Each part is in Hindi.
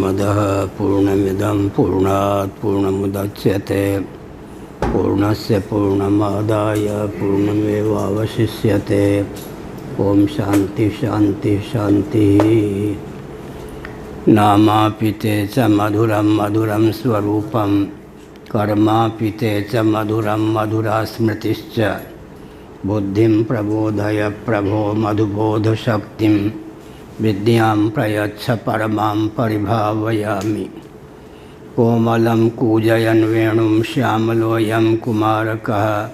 पूर्णमदः पूर्णमिदं पूर्णात् पूर्णमुदच्यते पूर्णस्य पूर्णमादाय पूर्णमेवावशिष्यते। ओम शांति शांति शांति। नामापि ते च मधुरं मधुरं स्वरूपं कर्मापि ते च मधुरं मधुरा स्मृतिश्च। बुद्धिं प्रबोधय प्रभो मधुबोधशक्तिं विद्यां प्रयच्छ परमां परिभावयामि। कोमलं कूजयन् वेणुं श्यामलोऽयं कुमारकः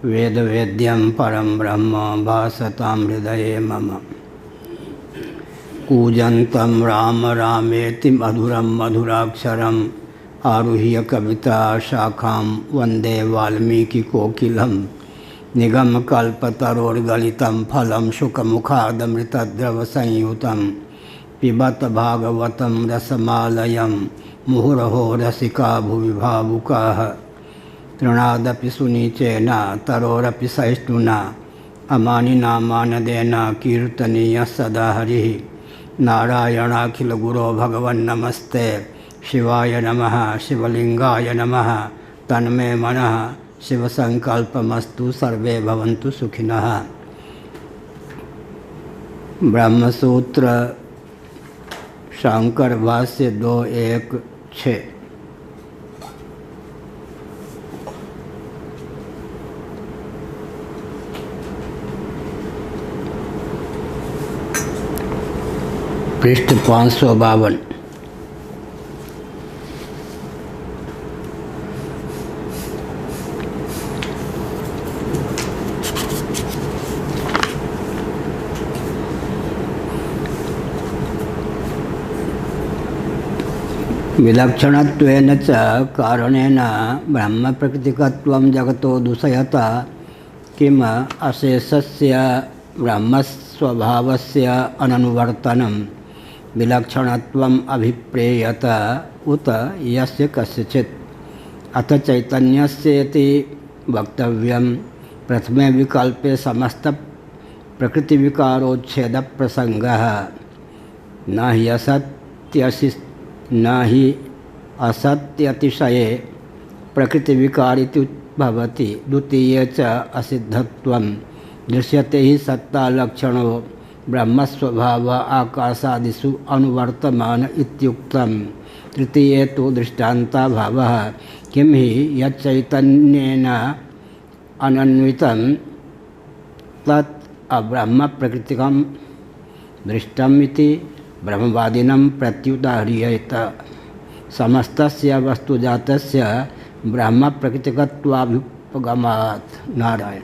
वेदवेद्यं परं ब्रह्म भासतां हृदये मम। कूजन्तं राम रामेति मधुरं मधुराक्षरम् आरुह्य कविता शाखां वन्दे वाल्मीकिकोकिलं। निगमकल्पतरोर्गलितं फलं शुकमुखादमृतद्रवसंयुतं पिबत भागवतं रसमालयं मुहुरहो रसिका भुवि भावुकाः। तृणादपि सुनीचेन तरोरपि सहिष्णुना अमानिना मानदेन कीर्तनीयः सदा हरिः। नारायणाखिलगुरो भगवन्नमस्ते शिवाय नमः शिवलिंगाय नमः। तन्मे मनः शिवसंकल्पमस्तु सर्वे भवन्तु सुखिनः। ब्रह्मसूत्र शांकर भाष्य 2.1.6। पृष्ठ 552। विलक्षणत्वेन च कारणेन ब्रह्म प्रकृतिकत्वं जगतो दूषयता किम अशेषस्य ब्रह्मस्वभावस्य अननुवर्तनं विलक्षणत्वम् अभिप्रेयत उत यस्य कस्यचित्। अथ चैतन्यस्येति वक्तव्यं। प्रथमे विकल्पे समस्त प्रकृतिविकारोच्छेद प्रसंगः न हि असत्यतिशये प्रकृतिविकारिति भवति। द्वितीये च असिद्धत्वं दृश्यते हि सत्तालक्षणो ब्रह्मस्वभाव आकाशादिषु अनुवर्तमान इत्युक्तम्। तृतीये तु दृष्टान्ताभावः। किं हि यच्चैतन्येन अनन्वितं तत् अब्रह्म प्रकृतिकं दृष्टम् इति ब्रह्मवादिनं प्रत्युदाह्रियेत। समस्तस्य वस्तुजातस्य ब्रह्म प्रकृतिकत्वाभ्युपगमात्। नारायण।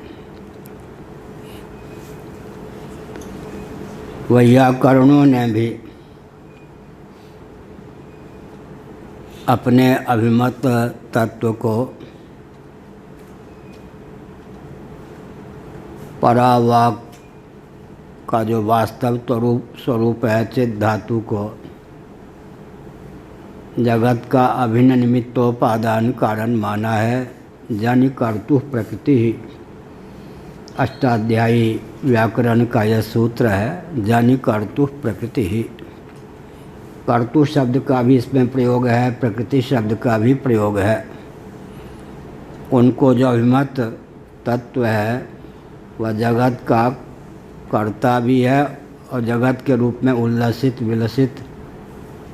वैयाकरणों ने भी अपने अभिमत तत्व को परावाक का जो वास्तव स्वरूप है चित धातु को जगत का अभिन्न निमित्तोपादान कारण माना है। जनि कर्तु प्रकृति ही अष्टाध्यायी व्याकरण का यह सूत्र है। जनि कर्तु प्रकृति ही। कर्तु शब्द का भी इसमें प्रयोग है, प्रकृति शब्द का भी प्रयोग है। उनको जो अभिमत तत्व है वह जगत का कर्ता भी है और जगत के रूप में उल्लसित विलसित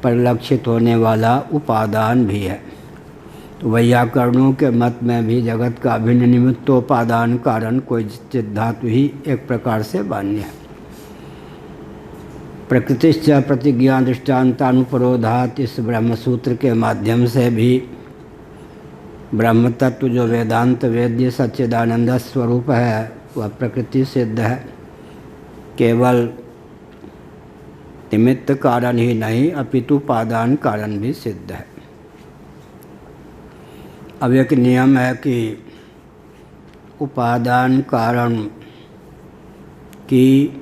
परिलक्षित होने वाला उपादान भी है। तो वैयाकरणों के मत में भी जगत का अभिन्न निमित्तोपादान कारण कोई चित धातु ही एक प्रकार से मान्य है। प्रकृतिश्च प्रतिज्ञा दृष्टान्तानुपरोधात् इस ब्रह्मसूत्र के माध्यम से भी ब्रह्म तत्व जो वेदांत वेद्य सच्चिदानंद स्वरूप है वह प्रकृति सिद्ध है। केवल निमित्त कारण ही नहीं अपितु उपादान कारण भी सिद्ध है। अब एक नियम है कि उपादान कारण की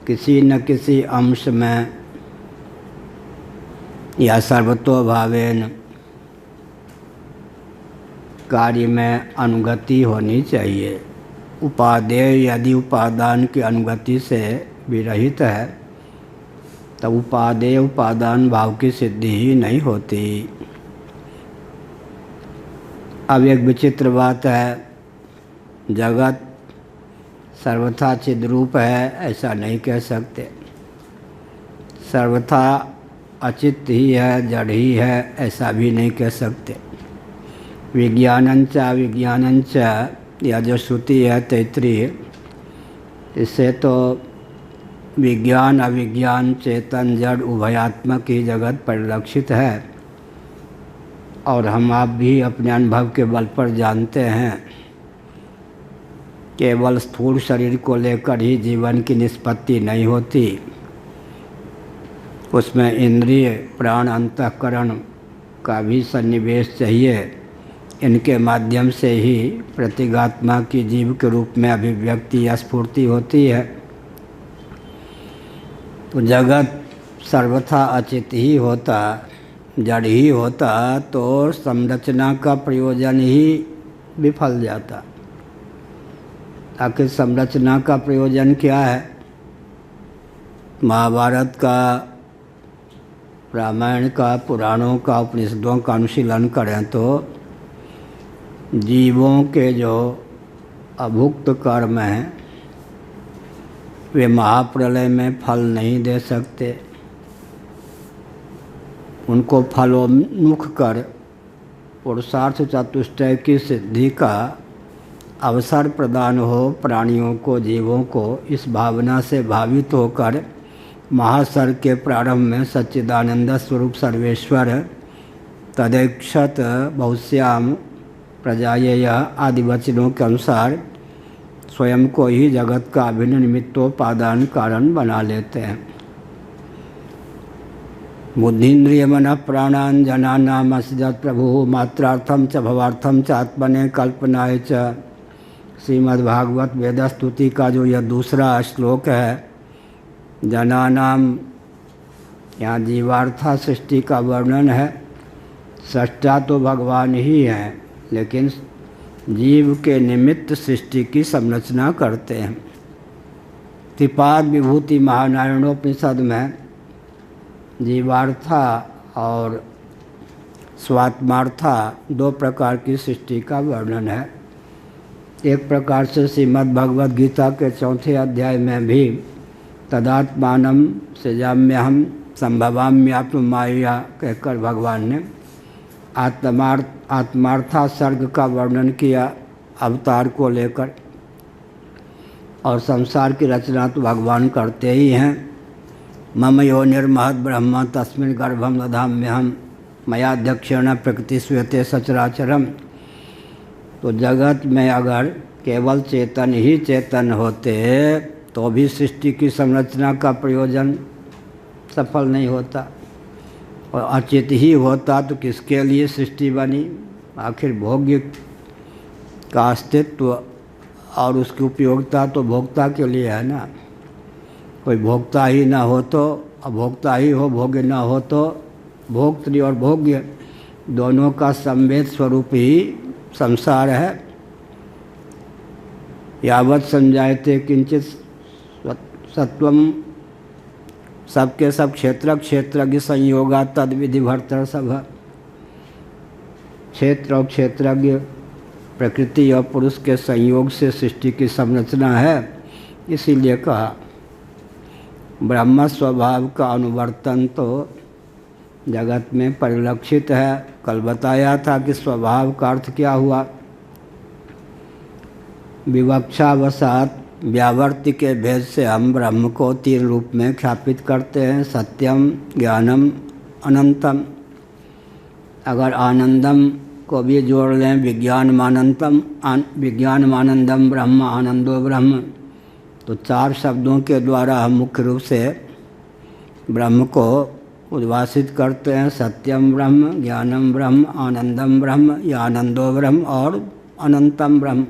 किसी न किसी अंश में या सर्वतोभावेन कार्य में अनुगति होनी चाहिए। उपादेय यदि उपादान की अनुगति से विरहित है तब उपादेय उपादान भाव की सिद्धि ही नहीं होती। अब एक विचित्र बात है, जगत सर्वथा चिद्रूप है ऐसा नहीं कह सकते, सर्वथा अचित ही है, जड़ ही है ऐसा भी नहीं कह सकते। विज्ञानंच अविज्ञानंच, यह जो श्रुति है तैत्तिरीय, इससे तो विज्ञान अविज्ञान चेतन जड़ उभयात्मक ही जगत परिलक्षित है। और हम आप भी अपने अनुभव के बल पर जानते हैं, केवल स्थूल शरीर को लेकर ही जीवन की निष्पत्ति नहीं होती, उसमें इंद्रिय प्राण अंतःकरण का भी सन्निवेश चाहिए। इनके माध्यम से ही प्रतीगात्मा की जीव के रूप में अभिव्यक्ति या स्फूर्ति होती है। तो जगत सर्वथा अचित ही होता, जड़ ही होता तो संरचना का प्रयोजन ही विफल जाता। आखिर संरचना का प्रयोजन क्या है? महाभारत का, रामायण का, पुराणों का, उपनिषदों का अनुशीलन करें तो जीवों के जो अभुक्त कर्म हैं वे महाप्रलय में फल नहीं दे सकते। उनको फलोन्मुख कर पुरुषार्थ चतुष्टय की सिद्धि का अवसर प्रदान हो, प्राणियों को, जीवों को इस भावना से भावित होकर महासर्ग के प्रारंभ में सच्चिदानंद स्वरूप सर्वेश्वर तदैक्षत बहुश्याम प्रजायेय आदि वचनों के अनुसार स्वयं को ही जगत का अभिन्न निमित्तोपादान कारण बना लेते हैं। बुद्धिन्द्रिय मन प्राणान जनानाम असजत प्रभु मात्रार्थम च भवार्थम च आत्मने कल्पनाय च। श्रीमद्भागवत वेदस्तुति का जो यह दूसरा श्लोक है, जनानाम, यहाँ जीवार्था सृष्टि का वर्णन है। सृष्टा तो भगवान ही हैं, लेकिन जीव के निमित्त सृष्टि की संरचना करते हैं। त्रिपाद विभूति महानारायणोपनिषद में जीवार्था और स्वात्मार्था दो प्रकार की सृष्टि का वर्णन है। एक प्रकार से श्रीमद् भगवद गीता के 4 अध्याय में भी तदात्मानम सृजाम्यहम संभवाम्यात्म माया कहकर भगवान ने आत्मार्था सर्ग का वर्णन किया अवतार को लेकर। और संसार की रचना तो भगवान करते ही हैं। मम योनिर्महद् ब्रह्म तस्मिन् गर्भं दधाम्यहम् मयाध्यक्षेण प्रकृति श्वेते सचराचरम। तो जगत में अगर केवल चेतन ही चेतन होते तो भी सृष्टि की संरचना का प्रयोजन सफल नहीं होता, और अचित ही होता तो किसके लिए सृष्टि बनी? आखिर भोग्य का अस्तित्व और उसकी उपयोगिता तो भोक्ता के लिए है ना। कोई भोक्ता ही ना हो तो अभोक्ता ही हो, भोग्य ना हो तो भोक्तृ और भोग्य दोनों का संवेद स्वरूप ही संसार है। यावत संजायते किंचित सत्वम, सबके सब क्षेत्रज्ञ संयोगा तद विधि भर्तर सब। क्षेत्र और क्षेत्रज्ञ, प्रकृति और पुरुष के संयोग से सृष्टि की संरचना है। इसीलिए कहा ब्रह्म स्वभाव का अनुवर्तन तो जगत में परिलक्षित है। कल बताया था कि स्वभाव का अर्थ क्या हुआ। विवक्षावसात व्यावर्ति के भेद से हम ब्रह्म को 3 रूप में ख्यापित करते हैं, सत्यम, ज्ञानम, अनंतम। अगर आनंदम को भी जोड़ लें, विज्ञानमानंदम ब्रह्म, आनंदो ब्रह्म, तो 4 शब्दों के द्वारा हम मुख्य रूप से ब्रह्म को उद्भाषित करते हैं। सत्यम ब्रह्म, ज्ञानम ब्रह्म, आनंदम ब्रह्म या आनंदो ब्रह्म और अनंतम ब्रह्म।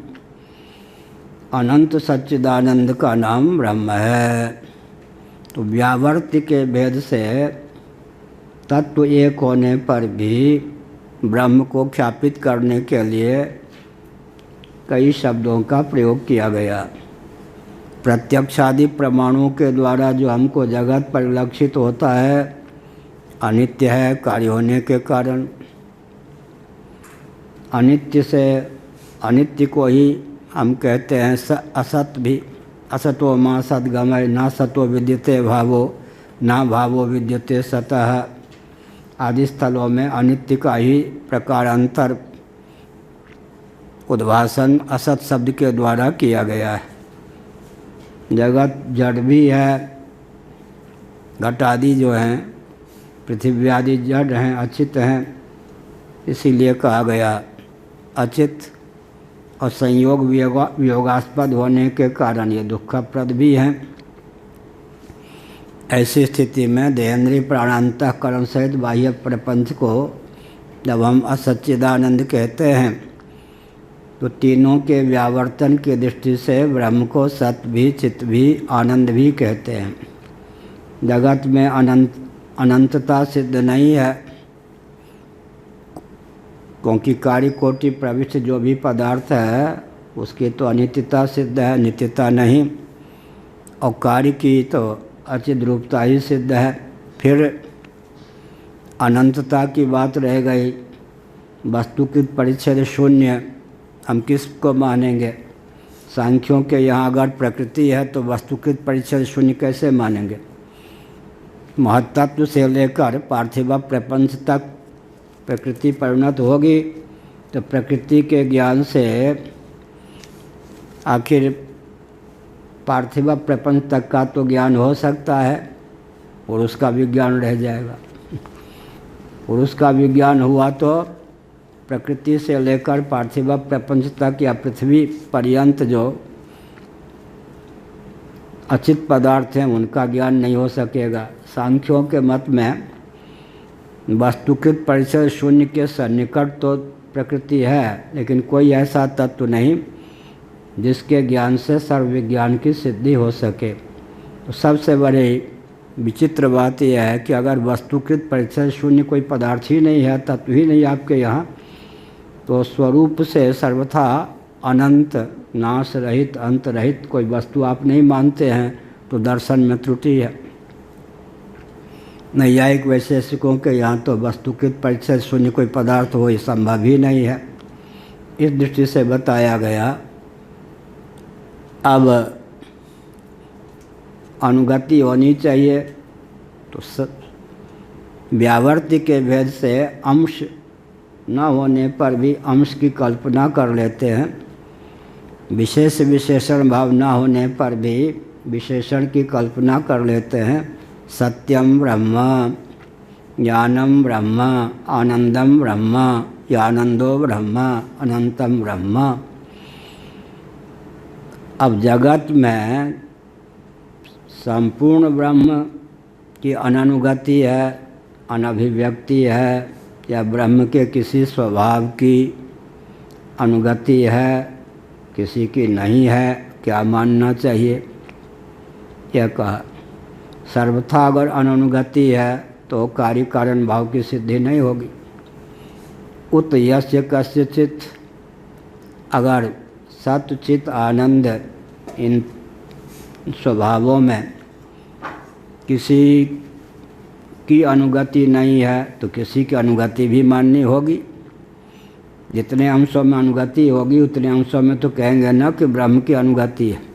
अनंत सच्चिदानंद का नाम ब्रह्म है। तो व्यावर्ति के भेद से तत्व एक होने पर भी ब्रह्म को ख्यापित करने के लिए कई शब्दों का प्रयोग किया गया। प्रत्यक्षादि प्रमाणों के द्वारा जो हमको जगत परिलक्षित होता है अनित्य है कार्य होने के कारण। अनित्य से अनित्य को ही हम कहते हैं असत भी। असतो मां सद्गमय ना सतो विद्यते भावो ना भावो विद्यते सतः आदि स्थलों में अनित्य का ही प्रकारांतर उद्भाषण असत शब्द के द्वारा किया गया है। जगत जड़ भी है, घट आदि जो हैं पृथ्वी आदि जड़ हैं, अचित हैं, इसीलिए कहा गया अचित और संयोग वियोगास्पद होने के कारण ये दुखप्रद भी हैं। ऐसी स्थिति में देहेंद्रीय प्राणांतःकरण सहित बाह्य प्रपंच को जब हम असच्चिदानंद कहते हैं तो तीनों के व्यावर्तन की दृष्टि से ब्रह्म को सत भी चित भी आनंद भी कहते हैं। जगत में अनंतता सिद्ध नहीं है, क्योंकि कार्य कोटि प्रविष्ट जो भी पदार्थ है उसकी तो अनित्यता सिद्ध है, नित्यता नहीं, और कार्य की तो अचित रूपता ही सिद्ध है। फिर अनंतता की बात रह गई, वस्तु की परिच्छेद शून्य, हम किसको मानेंगे? सांख्यों के यहाँ अगर प्रकृति है तो वस्तुकृत परिच्छेद शून्य कैसे मानेंगे? महत्त्व से लेकर पार्थिव प्रपंच तक प्रकृति परिणत होगी तो प्रकृति के ज्ञान से आखिर पार्थिव प्रपंच तक का तो ज्ञान हो सकता है, पुरुष का विज्ञान रह जाएगा। पुरुष का विज्ञान हुआ तो प्रकृति से लेकर पार्थिव प्रपंच तक या पृथ्वी पर्यंत जो अचित पदार्थ हैं उनका ज्ञान नहीं हो सकेगा। सांख्यों के मत में वस्तुकृत परिचय शून्य के सन्निकट तो प्रकृति है, लेकिन कोई ऐसा तत्व नहीं जिसके ज्ञान से सर्वविज्ञान की सिद्धि हो सके। तो सबसे बड़ी विचित्र बात यह है कि अगर वस्तुकृत परिचय शून्य कोई पदार्थ ही नहीं है, तत्व ही नहीं आपके यहाँ, तो स्वरूप से सर्वथा अनंत, नाश रहित, अंत रहित कोई वस्तु आप नहीं मानते हैं तो दर्शन में त्रुटि है। नैयायिक वैशेषिकों के यहाँ तो वस्तुकृत परिचय शून्य कोई पदार्थ हो, ये संभव ही नहीं है। इस दृष्टि से बताया गया। अब अनुगति होनी चाहिए तो व्यावर्ती के भेद से अंश न होने पर भी अंश की कल्पना कर लेते हैं, विशेष विशेषण भाव न होने पर भी विशेषण की कल्पना कर लेते हैं। सत्यम ब्रह्म, ज्ञानम ब्रह्म, आनंदम ब्रह्म, यानंदो ब्रह्म, अनंतम ब्रह्म। अब जगत में संपूर्ण ब्रह्म की अननुगति है, अनभिव्यक्ति है, या ब्रह्म के किसी स्वभाव की अनुगति है, किसी की नहीं है, क्या मानना चाहिए? यह कहा सर्वथा अगर अनुगति है तो कार्य कारण भाव की सिद्धि नहीं होगी। उत यस्य कस्यचित, अगर सत चित आनंद इन स्वभावों में किसी की अनुगति नहीं है तो किसी की अनुगति भी माननी होगी। जितने अंशों में अनुगति होगी उतने अंशों में तो कहेंगे न कि ब्रह्म की अनुगति है।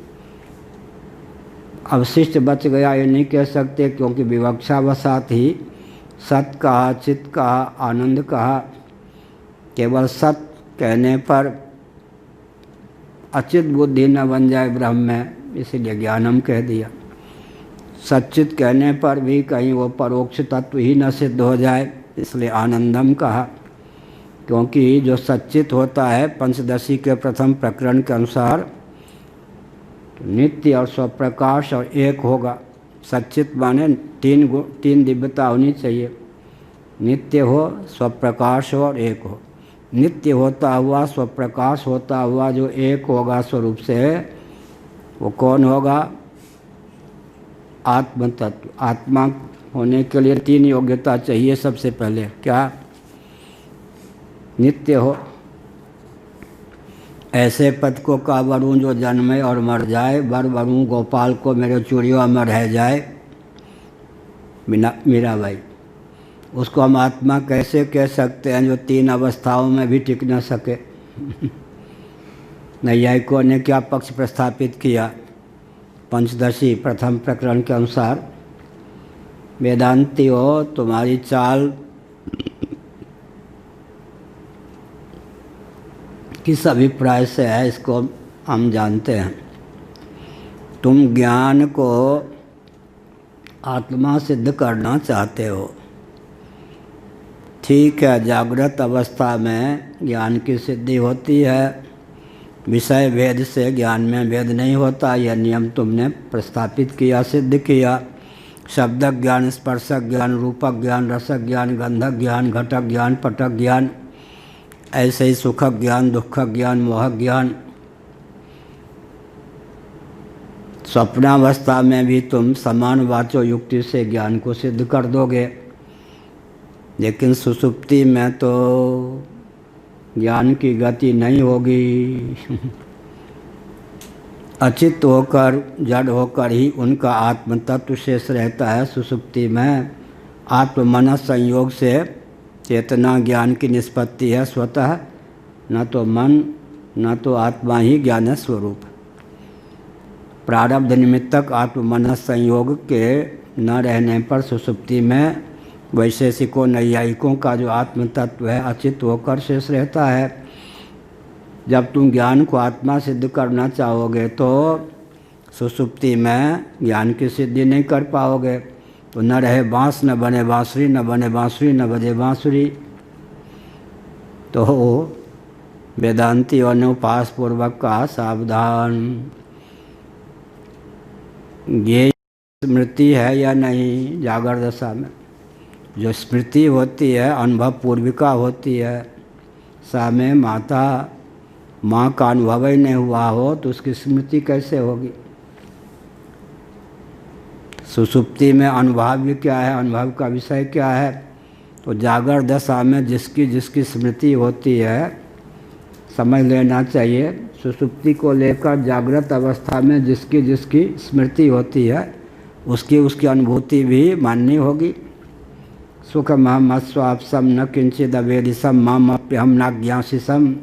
अवशिष्ट बच गया ये नहीं कह सकते, क्योंकि विवक्षावशात ही सत कहा, चित कहा, आनंद कहा। केवल सत कहने पर अचित बुद्धि न बन जाए ब्रह्म में, इसीलिए ज्ञानम कह दिया। सच्चित कहने पर भी कहीं वो परोक्ष तत्व ही न सिद्ध हो जाए, इसलिए आनंदम कहा। क्योंकि जो सच्चित होता है पंचदशी के प्रथम प्रकरण के अनुसार नित्य और स्वप्रकाश और एक होगा। सच्चित माने तीन दिव्यता होनी चाहिए, नित्य हो, स्वप्रकाश हो और एक हो। नित्य होता हुआ, स्वप्रकाश होता हुआ जो एक होगा स्वरूप से, वो कौन होगा? आत्म तत्व। आत्मा होने के लिए तीन योग्यता चाहिए। सबसे पहले क्या? नित्य हो। ऐसे पद को का वरूँ जो जन्मे और मर जाए, वर वरूँ गोपाल को मेरे चूड़ियों में रह जाए। मीराबाई, उसको हम आत्मा कैसे कह सकते हैं जो 3 अवस्थाओं में भी टिक न सके। नैयायिकों ने क्या पक्ष प्रस्थापित किया? पंचदशी प्रथम प्रकरण के अनुसार, वेदांती हो तुम्हारी चाल किस अभिप्राय से है इसको हम जानते हैं। तुम ज्ञान को आत्मा सिद्ध करना चाहते हो। ठीक है, जागृत अवस्था में ज्ञान की सिद्धि होती है, विषय भेद से ज्ञान में भेद नहीं होता। यह नियम तुमने प्रस्थापित किया, सिद्ध किया। शब्दक ज्ञान, स्पर्शक ज्ञान, रूपक ज्ञान, रसक ज्ञान, गंधक ज्ञान, घटक ज्ञान, पटक ज्ञान, ऐसे ही सुखक ज्ञान, दुखक ज्ञान, मोहक ज्ञान। स्वप्नावस्था में भी तुम समान वाचो युक्ति से ज्ञान को सिद्ध कर दोगे, लेकिन सुषुप्ति में तो ज्ञान की गति नहीं होगी। अचित होकर, जड़ होकर ही उनका आत्म तत्व शेष रहता है। सुषुप्ति में आत्म मन संयोग से चेतना ज्ञान की निष्पत्ति है स्वतः, न तो मन न तो आत्मा ही ज्ञान स्वरूप। प्रारब्ध निमित्तक आत्म मन संयोग के न रहने पर सुषुप्ति में वैशेषिकों नैयायिकों का जो आत्म तत्व है अचित होकर शेष रहता है। जब तुम ज्ञान को आत्मा सिद्ध करना चाहोगे तो सुषुप्ति में ज्ञान की सिद्धि नहीं कर पाओगे। तो न रहे बाँस न बने बाँसुरी, न बने बाँसुरी न बजे बाँसुरी। तो वेदांती और उपास पूर्वक का सावधान। ये स्मृति है या नहीं? जागर दशा में जो स्मृति होती है अनुभव पूर्विका होती है। सा में माँ का अनुभव ही नहीं हुआ हो तो उसकी स्मृति कैसे होगी? सुषुप्ति में अनुभव क्या है, अनुभव का विषय क्या है? तो जागर दशा में जिसकी जिसकी स्मृति होती है समझ लेना चाहिए। सुषुप्ति को लेकर जागृत अवस्था में जिसकी जिसकी स्मृति होती है उसकी उसकी अनुभूति भी माननी होगी। सुख महम स्वापसम न किंचिद अवेदिसम मामप्यहम नाज्ञासिसम,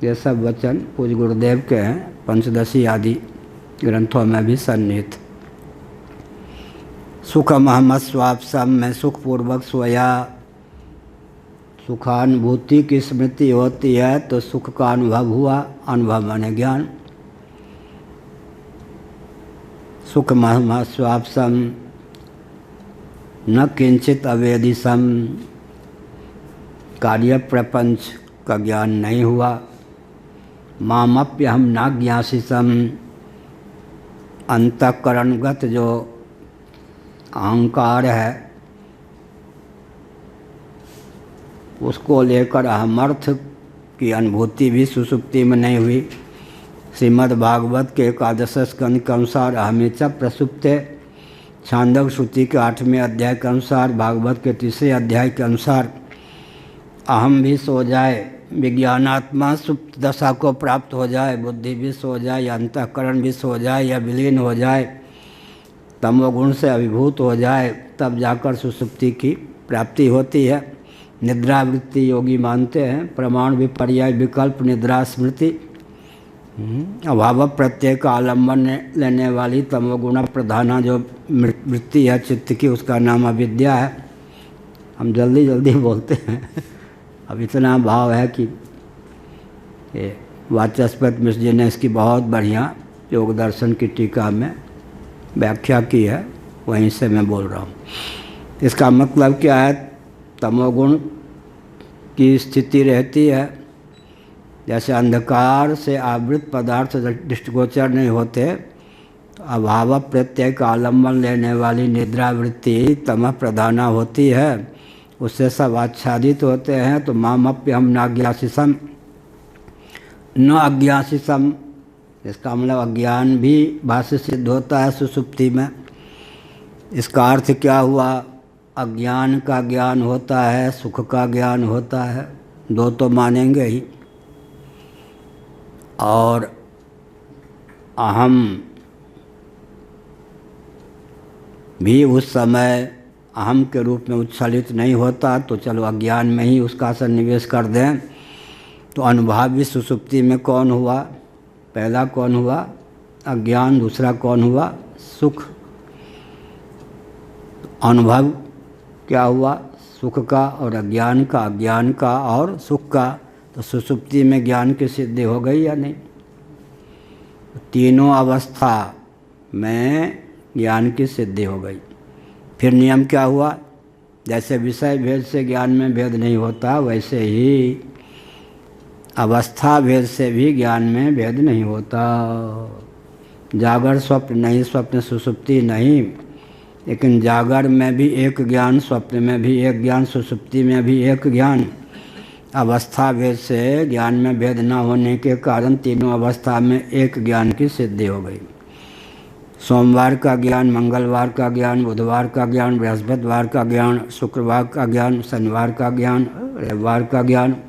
ये सब वचन पूज्य गुरुदेव के हैं, पंचदशी आदि ग्रंथों में भी सन्निहित। सुख महम स्वापसम में सुखपूर्वक सोया, सुखानुभूति की स्मृति होती है तो सुख का अनुभव हुआ, अनुभव माने ज्ञान। सुख महम स्वापसम न किंचित अवेदिसम, कार्य प्रपंच का ज्ञान नहीं हुआ। मामप्य हम नाज्ञासिसम, अंतःकरणगत जो अहंकार है उसको लेकर अहमर्थ की अनुभूति भी सुषुप्ति में नहीं हुई। श्रीमद् भागवत के 11 स्कंद के अनुसार अहमेच प्रसुप्ते, छांदोग्य श्रुति के 8वें अध्याय के अनुसार, भागवत के 3 अध्याय के अनुसार अहम भी सो जाए, विज्ञानात्मा सुप्त दशा को प्राप्त हो जाए, बुद्धि भी सो जाए या अंतःकरण भी सो जाए या विलीन हो जाए, तमोगुण से अभिभूत हो जाए, तब जाकर सुषुप्ति की प्राप्ति होती है। निद्रावृत्ति योगी मानते हैं, प्रमाण विपर्याय विकल्प निद्रा स्मृति, अभाव प्रत्यय का आलम्बन लेने वाली तमोगुण प्रधाना जो वृत्ति है चित्त की, उसका नाम अविद्या है। हम जल्दी जल्दी बोलते हैं, अब इतना भाव है कि ये वाचस्पति मिश्र जी ने इसकी बहुत बढ़िया योग दर्शन की टीका में व्याख्या की है, वहीं से मैं बोल रहा हूँ। इसका मतलब क्या है? तमोगुण की स्थिति रहती है, जैसे अंधकार से आवृत पदार्थ दृष्टिगोचर नहीं होते, तो अभाव प्रत्यय का आलम्बन लेने वाली निद्रावृत्ति तमः प्रधाना होती है, उससे सब आच्छादित होते हैं। तो मामप्य हम नाज्ञासिसम न अज्ञासिसम, इसका मतलब अज्ञान भी भाष्य सिद्ध होता है सुषुप्ति में। इसका अर्थ क्या हुआ? अज्ञान का ज्ञान होता है, सुख का ज्ञान होता है, दो तो मानेंगे ही। और अहम भी उस समय अहम के रूप में उच्छलित नहीं होता, तो चलो अज्ञान में ही उसका सन्निवेश कर दें। तो अनुभावी सुसुप्ति में कौन हुआ? पहला कौन हुआ? अज्ञान। दूसरा कौन हुआ? सुख। अनुभव क्या हुआ? सुख का और अज्ञान का, अज्ञान का और सुख का। तो सुसुप्ति में ज्ञान की सिद्धि हो गई या नहीं? तीनों अवस्था में ज्ञान की सिद्धि हो गई। फिर नियम क्या हुआ? जैसे विषय भेद से ज्ञान में भेद नहीं होता, वैसे ही अवस्था भेद से भी ज्ञान में भेद नहीं होता। जागर स्वप्न नहीं, स्वप्न सुसुप्ति नहीं, लेकिन जागर में भी एक ज्ञान, स्वप्न में भी एक ज्ञान, सुसुप्ति में भी एक ज्ञान। अवस्था भेद से ज्ञान में भेद न होने के कारण तीनों अवस्था में एक ज्ञान की सिद्धि हो गई। सोमवार का ज्ञान, मंगलवार का ज्ञान, बुधवार का ज्ञान, बृहस्पतिवार का ज्ञान, शुक्रवार का ज्ञान, शनिवार का ज्ञान, रविवार का ज्ञान।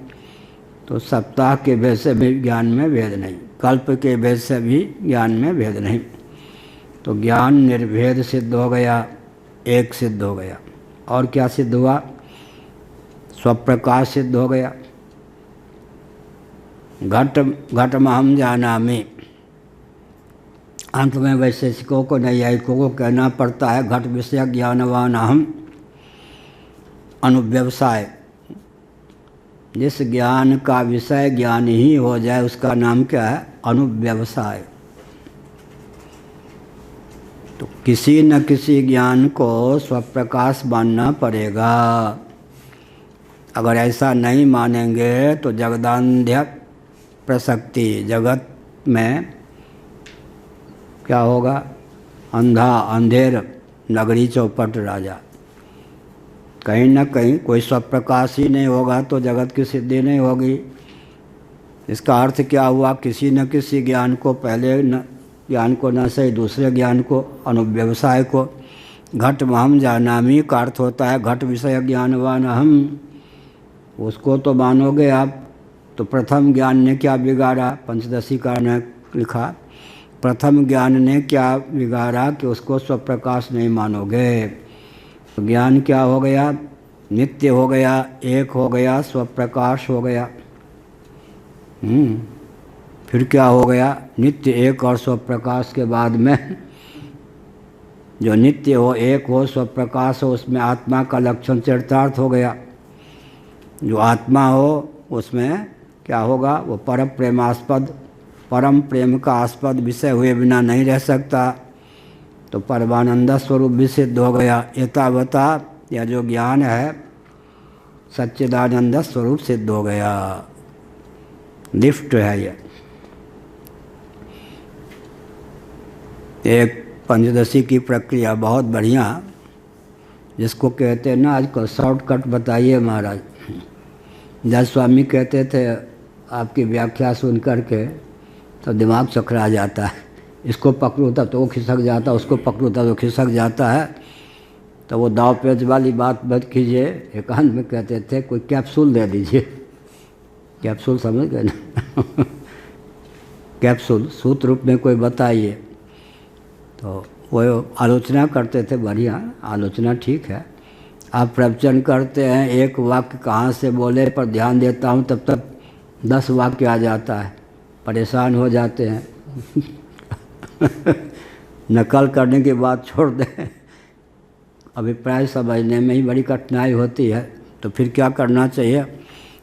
तो सप्ताह के भेद से भी ज्ञान में भेद नहीं, कल्प के भेद से भी ज्ञान में भेद नहीं। तो ज्ञान निर्भेद सिद्ध हो गया, एक सिद्ध हो गया। और क्या सिद्ध हुआ? स्वप्रकाश सिद्ध हो गया। घटमहम जानामि। अंत में वैशेषिकों को, नैयायिकों को कहना पड़ता है घट विषय ज्ञानवान अहम अनुव्यवसाय। जिस ज्ञान का विषय ज्ञान ही हो जाए उसका नाम क्या है? अनुव्यवसाय। तो किसी न किसी ज्ञान को स्वप्रकाश मानना पड़ेगा। अगर ऐसा नहीं मानेंगे तो जगदान्ध्य प्रसक्ति, जगत में क्या होगा? अंधा अंधेर नगरी चौपट राजा। कहीं न कहीं कोई स्वप्रकाश ही नहीं होगा तो जगत की सिद्धि नहीं होगी। इसका अर्थ क्या हुआ? किसी न किसी ज्ञान को, पहले ज्ञान को न सही दूसरे ज्ञान को, अनुव्यवसाय को। घट महम जानामि का अर्थ होता है घट विषय ज्ञानवान अहम। उसको तो मानोगे आप। तो प्रथम ज्ञान ने क्या बिगाड़ा? पंचदशी का ने लिखा, प्रथम ज्ञान ने क्या बिगाड़ा कि उसको स्वप्रकाश नहीं मानोगे। तो ज्ञान क्या हो गया? नित्य हो गया, एक हो गया, स्वप्रकाश हो गया। फिर क्या हो गया? नित्य, एक और स्वप्रकाश के बाद में जो नित्य हो, एक हो, स्वप्रकाश हो, उसमें आत्मा का लक्षण चरितार्थ हो गया। जो आत्मा हो उसमें क्या होगा? वो परम प्रेमास्पद, परम प्रेम का आस्पद विषय हुए बिना नहीं रह सकता। तो परमानंद स्वरूप भी सिद्ध हो गया। एतावता यह जो ज्ञान है सच्चिदानंद स्वरूप सिद्ध हो गया। लिफ्ट है यह। एक पंचदशी की प्रक्रिया बहुत बढ़िया, जिसको कहते हैं ना आजकल शॉर्टकट बताइए महाराज। जज स्वामी कहते थे आपकी व्याख्या सुन करके तो दिमाग चकरा जाता है, इसको पकड़ो तब तो वो खिसक जाता है, उसको पकड़ो तब तो खिसक जाता है। तो वो दाव पेच वाली बात मत कीजिए। एकांत में कहते थे कोई कैप्सूल दे दीजिए। कैप्सूल समझ गए ना? कैप्सूल सूत्र रूप में कोई बताइए। तो वो आलोचना करते थे, बढ़िया आलोचना, ठीक है। आप प्रवचन करते हैं, एक वाक्य कहाँ से बोले पर ध्यान देता हूँ तब तक 10 वाक्य आ जाता है, परेशान हो जाते हैं। नकल करने की बात छोड़ दें, अभिप्राय समझने में ही बड़ी कठिनाई होती है। तो फिर क्या करना चाहिए?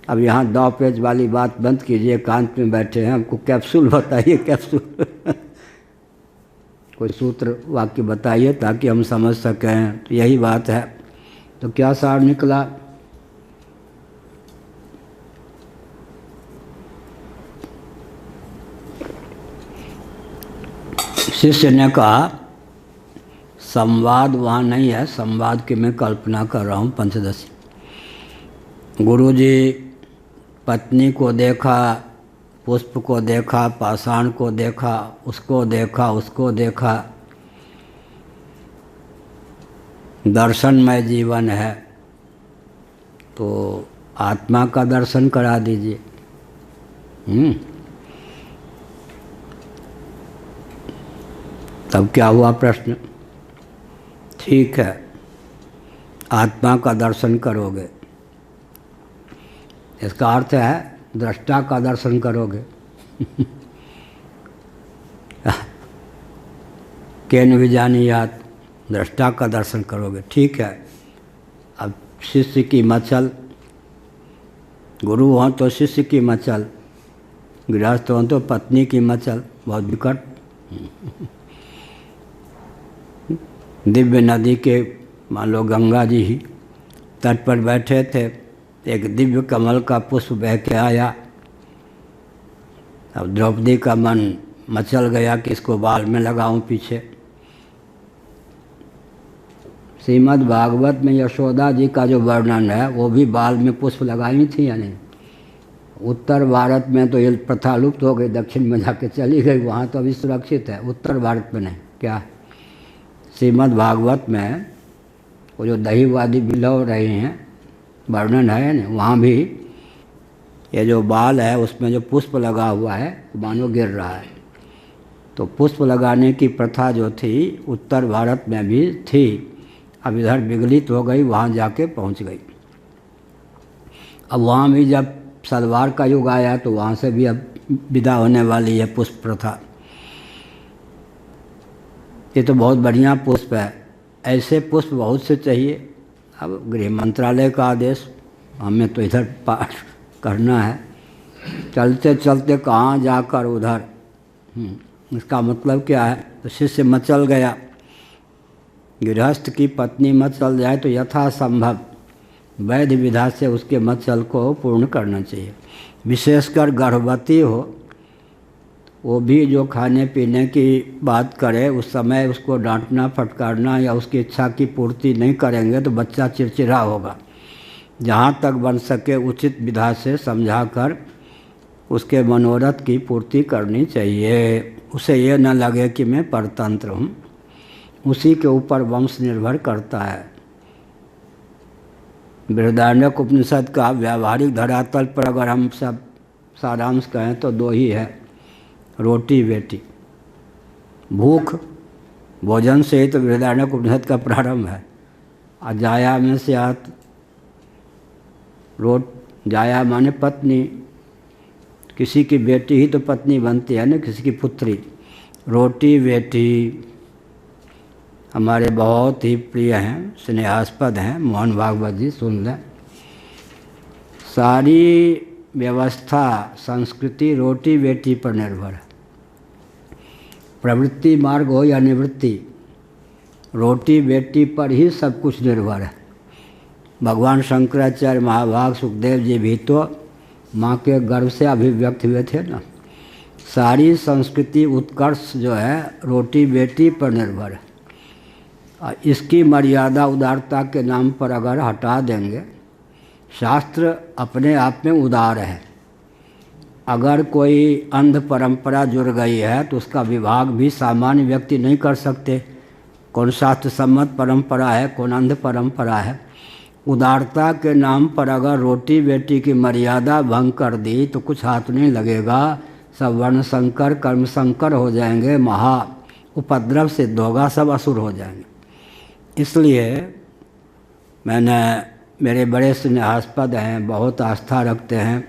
अब यहाँ 2 पेज वाली बात बंद कीजिए, एकांत में बैठे हैं, हमको कैप्सूल बताइए, कैप्सूल। कोई सूत्र वाक्य बताइए ताकि हम समझ सकें। तो यही बात है। तो क्या सार निकला? शिष्य ने कहा संवाद वहाँ नहीं है, संवाद की मैं कल्पना कर रहा हूँ पंचदशी। गुरुजी पत्नी को देखा, पुष्प को देखा, पाषाण को देखा, उसको देखा, उसको देखा। दर्शनमय जीवन है तो आत्मा का दर्शन करा दीजिए। तब क्या हुआ प्रश्न? ठीक है, आत्मा का दर्शन करोगे, इसका अर्थ है दृष्टा का दर्शन करोगे। केन विजानियात, दृष्टा का दर्शन करोगे। ठीक है, अब शिष्य की मचल, गुरु हों तो शिष्य की मचल, गृहस्थ हों तो पत्नी की मचल, बहुत विकट। दिव्य नदी के मान लो गंगा जी ही तट पर बैठे थे, एक दिव्य कमल का पुष्प बह के आया। अब द्रौपदी का मन मचल गया कि इसको बाल में लगाऊं पीछे। श्रीमद् भागवत में यशोदा जी का जो वर्णन है वो भी बाल में पुष्प लगाई थी या नहीं? उत्तर भारत में तो ये प्रथा लुप्त हो गई, दक्षिण में जाके चली गई, वहाँ तो अभी सुरक्षित है, उत्तर भारत में नहीं। क्या श्रीमद् भागवत में वो जो दहीवादी बिलव रहे हैं वर्णन है ना, वहाँ भी ये जो बाल है उसमें जो पुष्प लगा हुआ है मानो गिर रहा है। तो पुष्प लगाने की प्रथा जो थी उत्तर भारत में भी थी, अब इधर विगलित हो गई, वहाँ जाके पहुँच गई। अब वहाँ भी जब सलवार का युग आया तो वहाँ से भी अब विदा होने वाली है पुष्प प्रथा। ये तो बहुत बढ़िया पुष्प है, ऐसे पुष्प बहुत से चाहिए। अब गृह मंत्रालय का आदेश, हमें तो इधर पाठ करना है, चलते चलते कहाँ जाकर उधर। इसका मतलब क्या है? तो शिष्य मचल गया, गृहस्थ की पत्नी मचल जाए तो यथासंभव वैध विधा से उसके मचल को पूर्ण करना चाहिए। विशेषकर गर्भवती हो, वो भी जो खाने पीने की बात करे उस समय उसको डांटना फटकारना या उसकी इच्छा की पूर्ति नहीं करेंगे तो बच्चा चिड़चिड़ा होगा। जहाँ तक बन सके उचित विधा से समझाकर उसके मनोरथ की पूर्ति करनी चाहिए। उसे ये न लगे कि मैं परतंत्र हूँ, उसी के ऊपर वंश निर्भर करता है। बृहदारण्यक उपनिषद का व्यावहारिक धरातल पर अगर हम सब सारांश कहें तो दो ही है, रोटी बेटी। भूख भोजन से ही तो बृहदारण्यक उपनिषद का प्रारंभ है। जाया में से जाया माने पत्नी, किसी की बेटी ही तो पत्नी बनती है ना, किसी की पुत्री। रोटी बेटी हमारे बहुत ही प्रिय हैं, स्नेहास्पद हैं, मोहन भागवत जी, सुन लें। सारी व्यवस्था संस्कृति रोटी बेटी पर निर्भर है। प्रवृत्ति मार्ग हो या निवृत्ति, रोटी बेटी पर ही सब कुछ निर्भर है। भगवान शंकराचार्य महाभाग सुखदेव जी भी तो माँ के गर्भ से अभिव्यक्त हुए थे ना। सारी संस्कृति उत्कर्ष जो है रोटी बेटी पर निर्भर है। इसकी मर्यादा उदारता के नाम पर अगर हटा देंगे, शास्त्र अपने आप में उदार है। अगर कोई अंध परंपरा जुड़ गई है तो उसका विभाग भी सामान्य व्यक्ति नहीं कर सकते, कौन शास्त्र सम्मत परंपरा है, कौन अंध परंपरा है। उदारता के नाम पर अगर रोटी बेटी की मर्यादा भंग कर दी तो कुछ हाथ नहीं लगेगा, सब वर्ण संकर कर्म संकर हो जाएंगे, महा उपद्रव सिद्ध होगा, सब असुर हो जाएंगे। इसलिए मेरे बड़े स्नेहास्पद हैं, बहुत आस्था रखते हैं,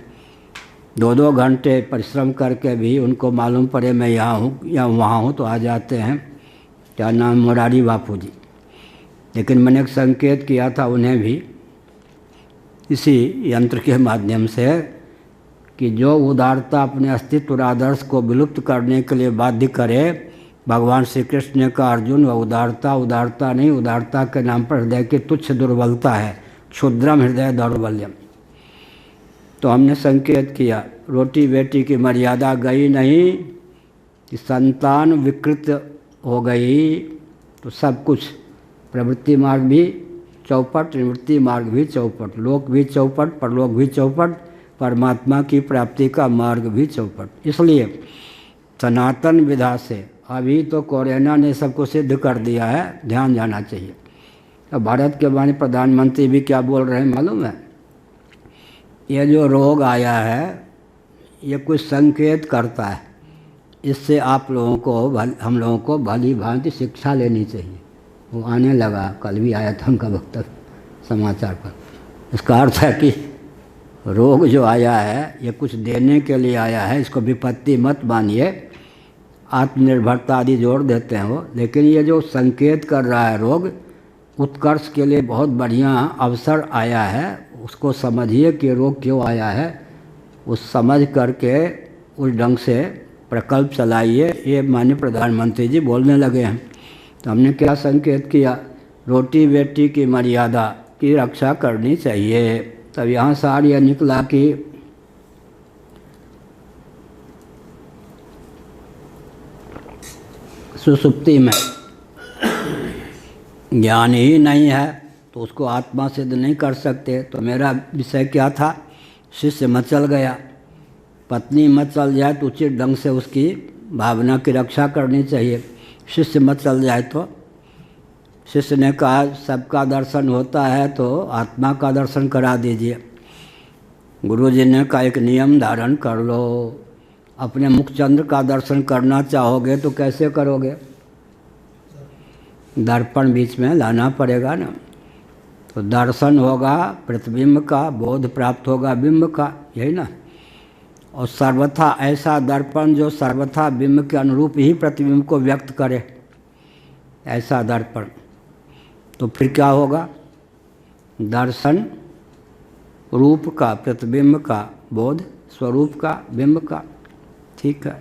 2-2 घंटे परिश्रम करके भी उनको मालूम पड़े मैं यहाँ हूँ या वहाँ हूँ तो आ जाते हैं। क्या नाम, मुरारी बापू जी। लेकिन मैंने एक संकेत किया था उन्हें भी इसी यंत्र के माध्यम से कि जो उदारता अपने अस्तित्व और आदर्श को विलुप्त करने के लिए बाध्य करे, भगवान श्री कृष्ण ने कहा अर्जुन वह उदारता नहीं, उदारता के नाम पर हृदय की तुच्छ दुर्बलता है, क्षुद्रम हृदय दौर्बल्यम। तो हमने संकेत किया रोटी बेटी की मर्यादा गई नहीं कि संतान विकृत हो गई तो सब कुछ, प्रवृत्ति मार्ग भी चौपट, निवृत्ति मार्ग भी चौपट, लोक भी चौपट, परलोक भी चौपट, परमात्मा की प्राप्ति का मार्ग भी चौपट। इसलिए सनातन विधा से अभी तो कोरोना ने सबको सिद्ध कर दिया है, ध्यान जाना चाहिए। अब भारत के माननीय प्रधानमंत्री भी क्या बोल रहे हैं मालूम है? ये जो रोग आया है ये कुछ संकेत करता है, इससे आप लोगों को हम लोगों को भली भांति शिक्षा लेनी चाहिए। वो आने लगा, कल भी आया था उनका वक्तव्य समाचार पर। इसका अर्थ है कि रोग जो आया है ये कुछ देने के लिए आया है, इसको विपत्ति मत मानिए। आत्मनिर्भरता आदि जोड़ देते हैं वो, लेकिन ये जो संकेत कर रहा है रोग, उत्कर्ष के लिए बहुत बढ़िया अवसर आया है। उसको समझिए कि रोग क्यों आया है, उस समझ करके उस ढंग से प्रकल्प चलाइए। ये माननीय प्रधानमंत्री जी बोलने लगे हैं, तो हमने क्या संकेत किया, रोटी बेटी की मर्यादा की रक्षा करनी चाहिए। तब यहाँ सार यह निकला कि सुसुप्ति में ज्ञान ही नहीं है तो उसको आत्मा सिद्ध नहीं कर सकते। तो मेरा विषय क्या था, शिष्य मचल गया, पत्नी मचल जाए तो उचित ढंग से उसकी भावना की रक्षा करनी चाहिए। शिष्य मचल जाए तो शिष्य ने कहा सबका दर्शन होता है तो आत्मा का दर्शन करा दीजिए। गुरुजी ने कहा एक नियम धारण कर लो, अपने मुखचंद्र का दर्शन करना चाहोगे तो कैसे करोगे, दर्पण बीच में लाना पड़ेगा ना। तो दर्शन होगा प्रतिबिंब का, बोध प्राप्त होगा बिंब का, यही ना। और सर्वथा ऐसा दर्पण जो सर्वथा बिंब के अनुरूप ही प्रतिबिंब को व्यक्त करे, ऐसा दर्पण। तो फिर क्या होगा, दर्शन रूप का, प्रतिबिंब का, बोध स्वरूप का, बिंब का, ठीक है।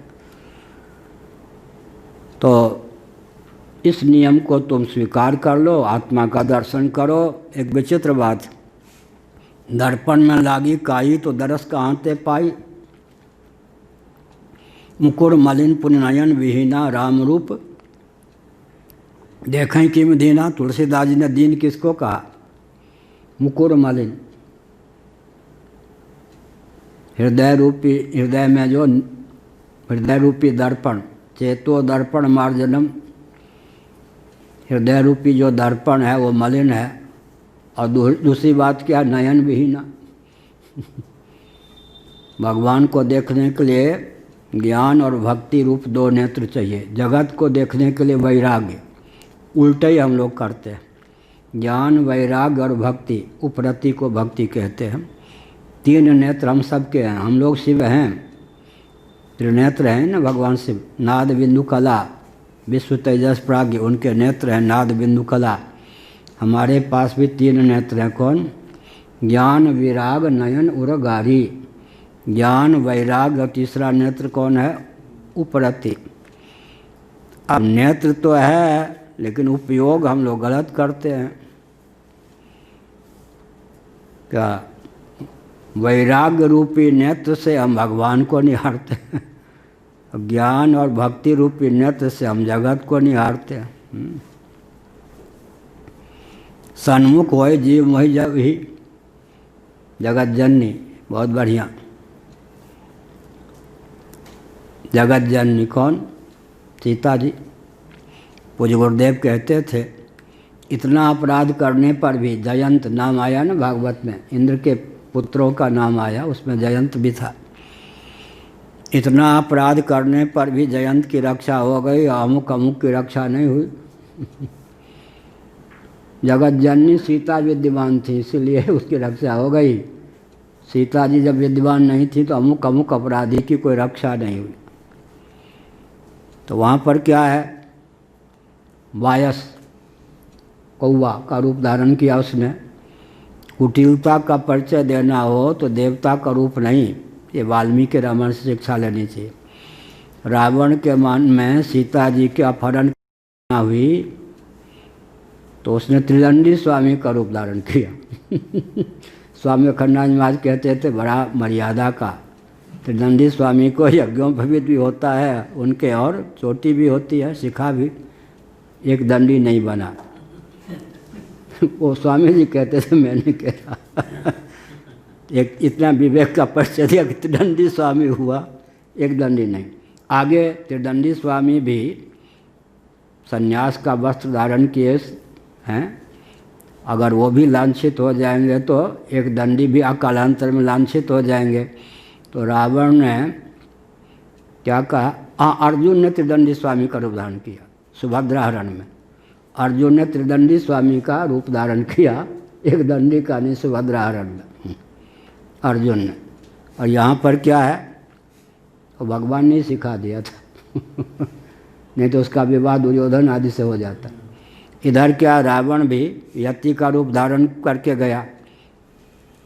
तो इस नियम को तुम स्वीकार कर लो, आत्मा का दर्शन करो। एक विचित्र बात, दर्पण में लागी काई तो दरस कहाँ ते पाई, मुकुर मलिन पुण्यनयन विहीना राम रूप देखें कि मदीना। तुलसीदास जी ने दीन किसको कहा, मुकुर मलिन, हृदय रूपी, हृदय में जो हृदय रूपी दर्पण, चेतो दर्पण मार्जनम, हृदय रूपी जो दर्पण है वो मलिन है। और दूसरी बात क्या, नयन विहीना। भगवान को देखने के लिए ज्ञान और भक्ति रूप दो नेत्र चाहिए, जगत को देखने के लिए वैराग्य। उल्टे ही हम लोग करते हैं, ज्ञान वैराग्य और भक्ति, उपरति को भक्ति कहते हैं। तीन नेत्र हम सबके हैं, हम लोग शिव हैं, त्रिनेत्र हैं ना भगवान शिव। नाद बिंदु कला, विश्व तेजस प्राज्ञ, उनके नेत्र हैं नाद बिंदु कला। हमारे पास भी तीन नेत्र हैं, कौन, ज्ञान विराग नयन उरगारी। ज्ञान वैराग और तीसरा नेत्र कौन है, उपरति। अब नेत्र तो है लेकिन उपयोग हम लोग गलत करते हैं। क्या, वैराग्य रूपी नेत्र से हम भगवान को निहारते हैं, ज्ञान और भक्ति रूपी नेत्र से हम जगत को निहारते हैं। सन्मुख होए जीव वही जब ही जगत जननी, बहुत बढ़िया। जगत जननी कौन, सीता जी। पूज्य गुरुदेव कहते थे इतना अपराध करने पर भी, जयंत नाम आया ना भागवत में, इंद्र के पुत्रों का नाम आया, उसमें जयंत भी था। इतना अपराध करने पर भी जयंत की रक्षा हो गई, अमुक अमुक की रक्षा नहीं हुई। जगत जननी सीता विद्यमान थी इसलिए उसकी रक्षा हो गई। सीता जी जब विद्यमान नहीं थी तो अमुक अमुक अपराधी की कोई रक्षा नहीं हुई। तो वहाँ पर क्या है, वायस कौवा का रूप धारण किया उसने। कुटिलता का परिचय देना हो तो देवता का रूप नहीं, ये वाल्मीकि रामायण से शिक्षा लेनी चाहिए। रावण के मन में सीता जी के अपहरण हुई तो उसने त्रिदंडी स्वामी का रूप धारण किया। स्वामी अखंडानंद महाराज कहते थे बड़ा मर्यादा का, त्रिदंडी स्वामी को यज्ञोपवीत भी होता है उनके, और चोटी भी होती है, शिखा भी, एक दंडी नहीं बना। वो स्वामी जी कहते थे, मैंने कहा एक इतना विवेक का परिचय दिया कि त्रिदंडी स्वामी हुआ, एक दंडी नहीं। आगे त्रिदंडी स्वामी भी संन्यास का वस्त्र धारण किए हैं, अगर वो भी लांछित हो जाएंगे तो एक दंडी भी अकालांतर में लांछित हो जाएंगे। तो रावण ने क्या कहा, हाँ, अर्जुन ने त्रिदंडी स्वामी का रूप धारण किया सुभद्रा हरण में। अर्जुन ने त्रिदंडी स्वामी का रूप धारण किया, एक दंडी का नहीं, सुभद्रा हरण में अर्जुन ने। और यहाँ पर क्या है, वो भगवान ने सिखा दिया था नहीं तो उसका विवाह दुर्योधन आदि से हो जाता। इधर क्या, रावण भी यति का रूप धारण करके गया,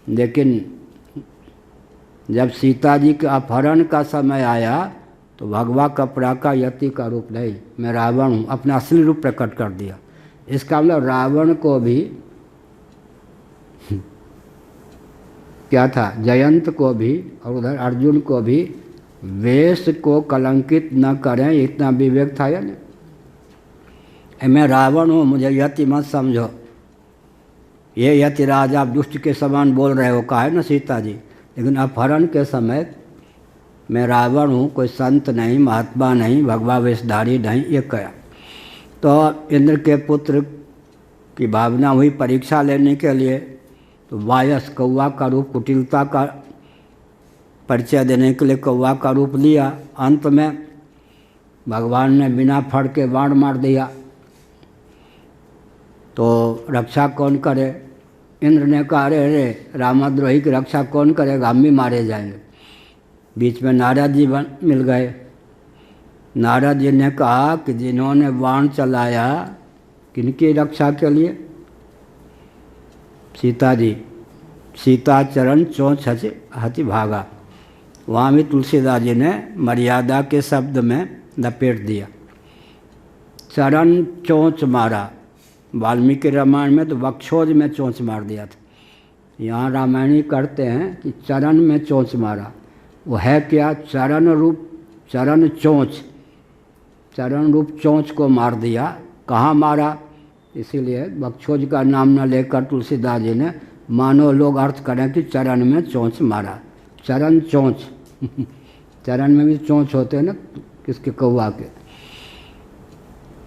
लेकिन जब सीता जी के अपहरण का समय आया तो भगवा कपड़ा का यति का रूप नहीं, मैं रावण हूँ, अपना असली रूप प्रकट कर दिया। इसका मतलब रावण को भी क्या था, जयंत को भी और उधर अर्जुन को भी वेश को कलंकित न करें, इतना विवेक था या नहीं। मैं रावण हूँ, मुझे यति मत समझो, ये यतिराज आप दुष्ट के समान बोल रहे हो, कहा है ना सीता जी। लेकिन अपहरण के समय मैं रावण हूँ, कोई संत नहीं, महात्मा नहीं, भगवा वेशधारी नहीं, ये कहा। तो इंद्र के पुत्र की भावना हुई परीक्षा लेने के लिए, तो वायस कौवा का रूप, कुटिलता का परिचय देने के लिए कौवा का रूप लिया। अंत में भगवान ने बिना फड़ के बाण मार दिया, तो रक्षा कौन करे। इंद्र ने कहा, अरे अरे रामद्रोही की रक्षा कौन करेगा, हम भी मारे जाएंगे। बीच में नारद जी मिल गए। नारद जी ने कहा कि जिन्होंने बाण चलाया किनकी रक्षा के लिए, सीता जी, सीता चरण चोंच हति भागा। वहाँ भी तुलसीदास जी ने मर्यादा के शब्द में लपेट दिया, चरण चोंच मारा। वाल्मीकि रामायण में तो वक्षोज में चोंच मार दिया था, यहाँ रामायणी करते हैं कि चरण में चोंच मारा। वो है क्या, चरण रूप, चरण चोंच, चरण रूप चोंच को मार दिया। कहाँ मारा, इसीलिए वक्षोज का नाम न लेकर तुलसीदास जी ने मानो लोग अर्थ करें कि चरण में चोंच मारा, चरण चोंच चरण में भी चोंच होते हैं ना किसके, कौवा के।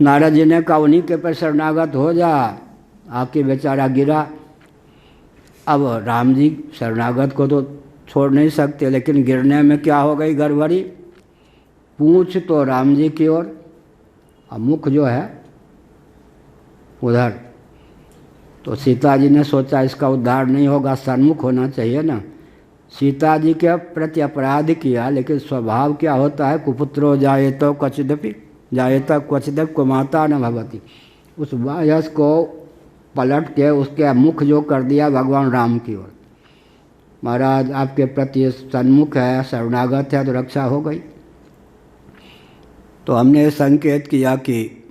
नारद जी ने कहा उन्हीं के पर शरणागत हो जा, आके बेचारा गिरा। अब राम जी शरणागत को तो छोड़ नहीं सकते, लेकिन गिरने में क्या हो गई गड़बड़ी, पूंछ तो राम जी की ओर और मुख जो है उधर। तो सीता जी ने सोचा इसका उद्धार नहीं होगा, सन्मुख होना चाहिए ना। सीता जी के प्रति अपराध किया, लेकिन स्वभाव क्या होता है, कुपुत्रो जायेतो क्वचिदपि जायेता क्वचिदपि कुमाता न भवति। उस वायस को पलट के उसके मुख जो कर दिया भगवान राम की ओर। महाराज आपके प्रति सन्मुख है, शरणागत है, तो रक्षा हो गई। तो हमने संकेत किया कि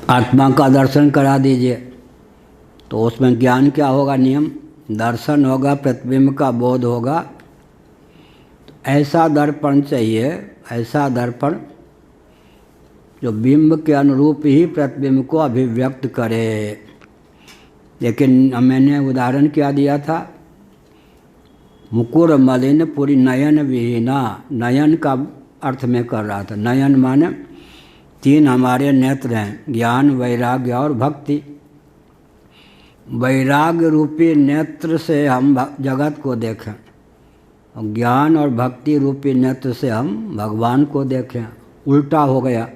आत्मा का दर्शन करा दीजिए, तो उसमें ज्ञान क्या होगा, नियम दर्शन होगा, प्रतिबिंब का बोध होगा। तो ऐसा दर्पण चाहिए, ऐसा दर्पण जो बिंब के अनुरूप ही प्रतिबिंब को अभिव्यक्त करे। लेकिन मैंने उदाहरण क्या दिया था, मुकुर मलिन पूरी नयन विहीना, नयन का अर्थ में कर रहा था। नयन माने तीन हमारे नेत्र हैं, ज्ञान, वैराग्य और भक्ति। वैराग्य रूपी नेत्र से हम जगत को देखें और ज्ञान और भक्ति रूपी नेत्र से हम भगवान को देखें। उल्टा हो गया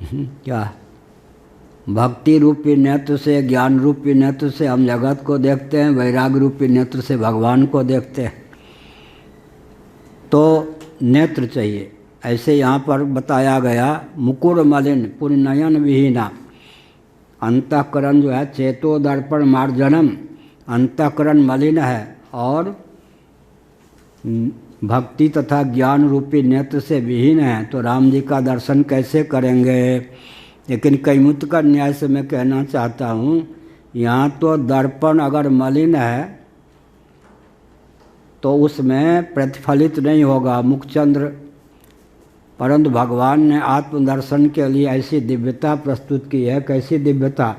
क्या, भक्ति रूपी नेत्र से, ज्ञान रूपी नेत्र से हम जगत को देखते हैं, वैराग्य रूपी नेत्र से भगवान को देखते हैं। तो नेत्र चाहिए। ऐसे यहाँ पर बताया गया, मुकुर मलिन पूर्ण नयन विहीना, अंतःकरण जो है चेतो दर्पण मार्जनम, अंतःकरण मलिन है और भक्ति तथा ज्ञान रूपी नेत्र से विहीन है, तो राम जी का दर्शन कैसे करेंगे। लेकिन कैमुत का न्याय से मैं कहना चाहता हूँ, यहाँ तो दर्पण अगर मलिन है तो उसमें प्रतिफलित नहीं होगा मुखचंद्र, परंतु भगवान ने आत्मदर्शन के लिए ऐसी दिव्यता प्रस्तुत की है। कैसी दिव्यता,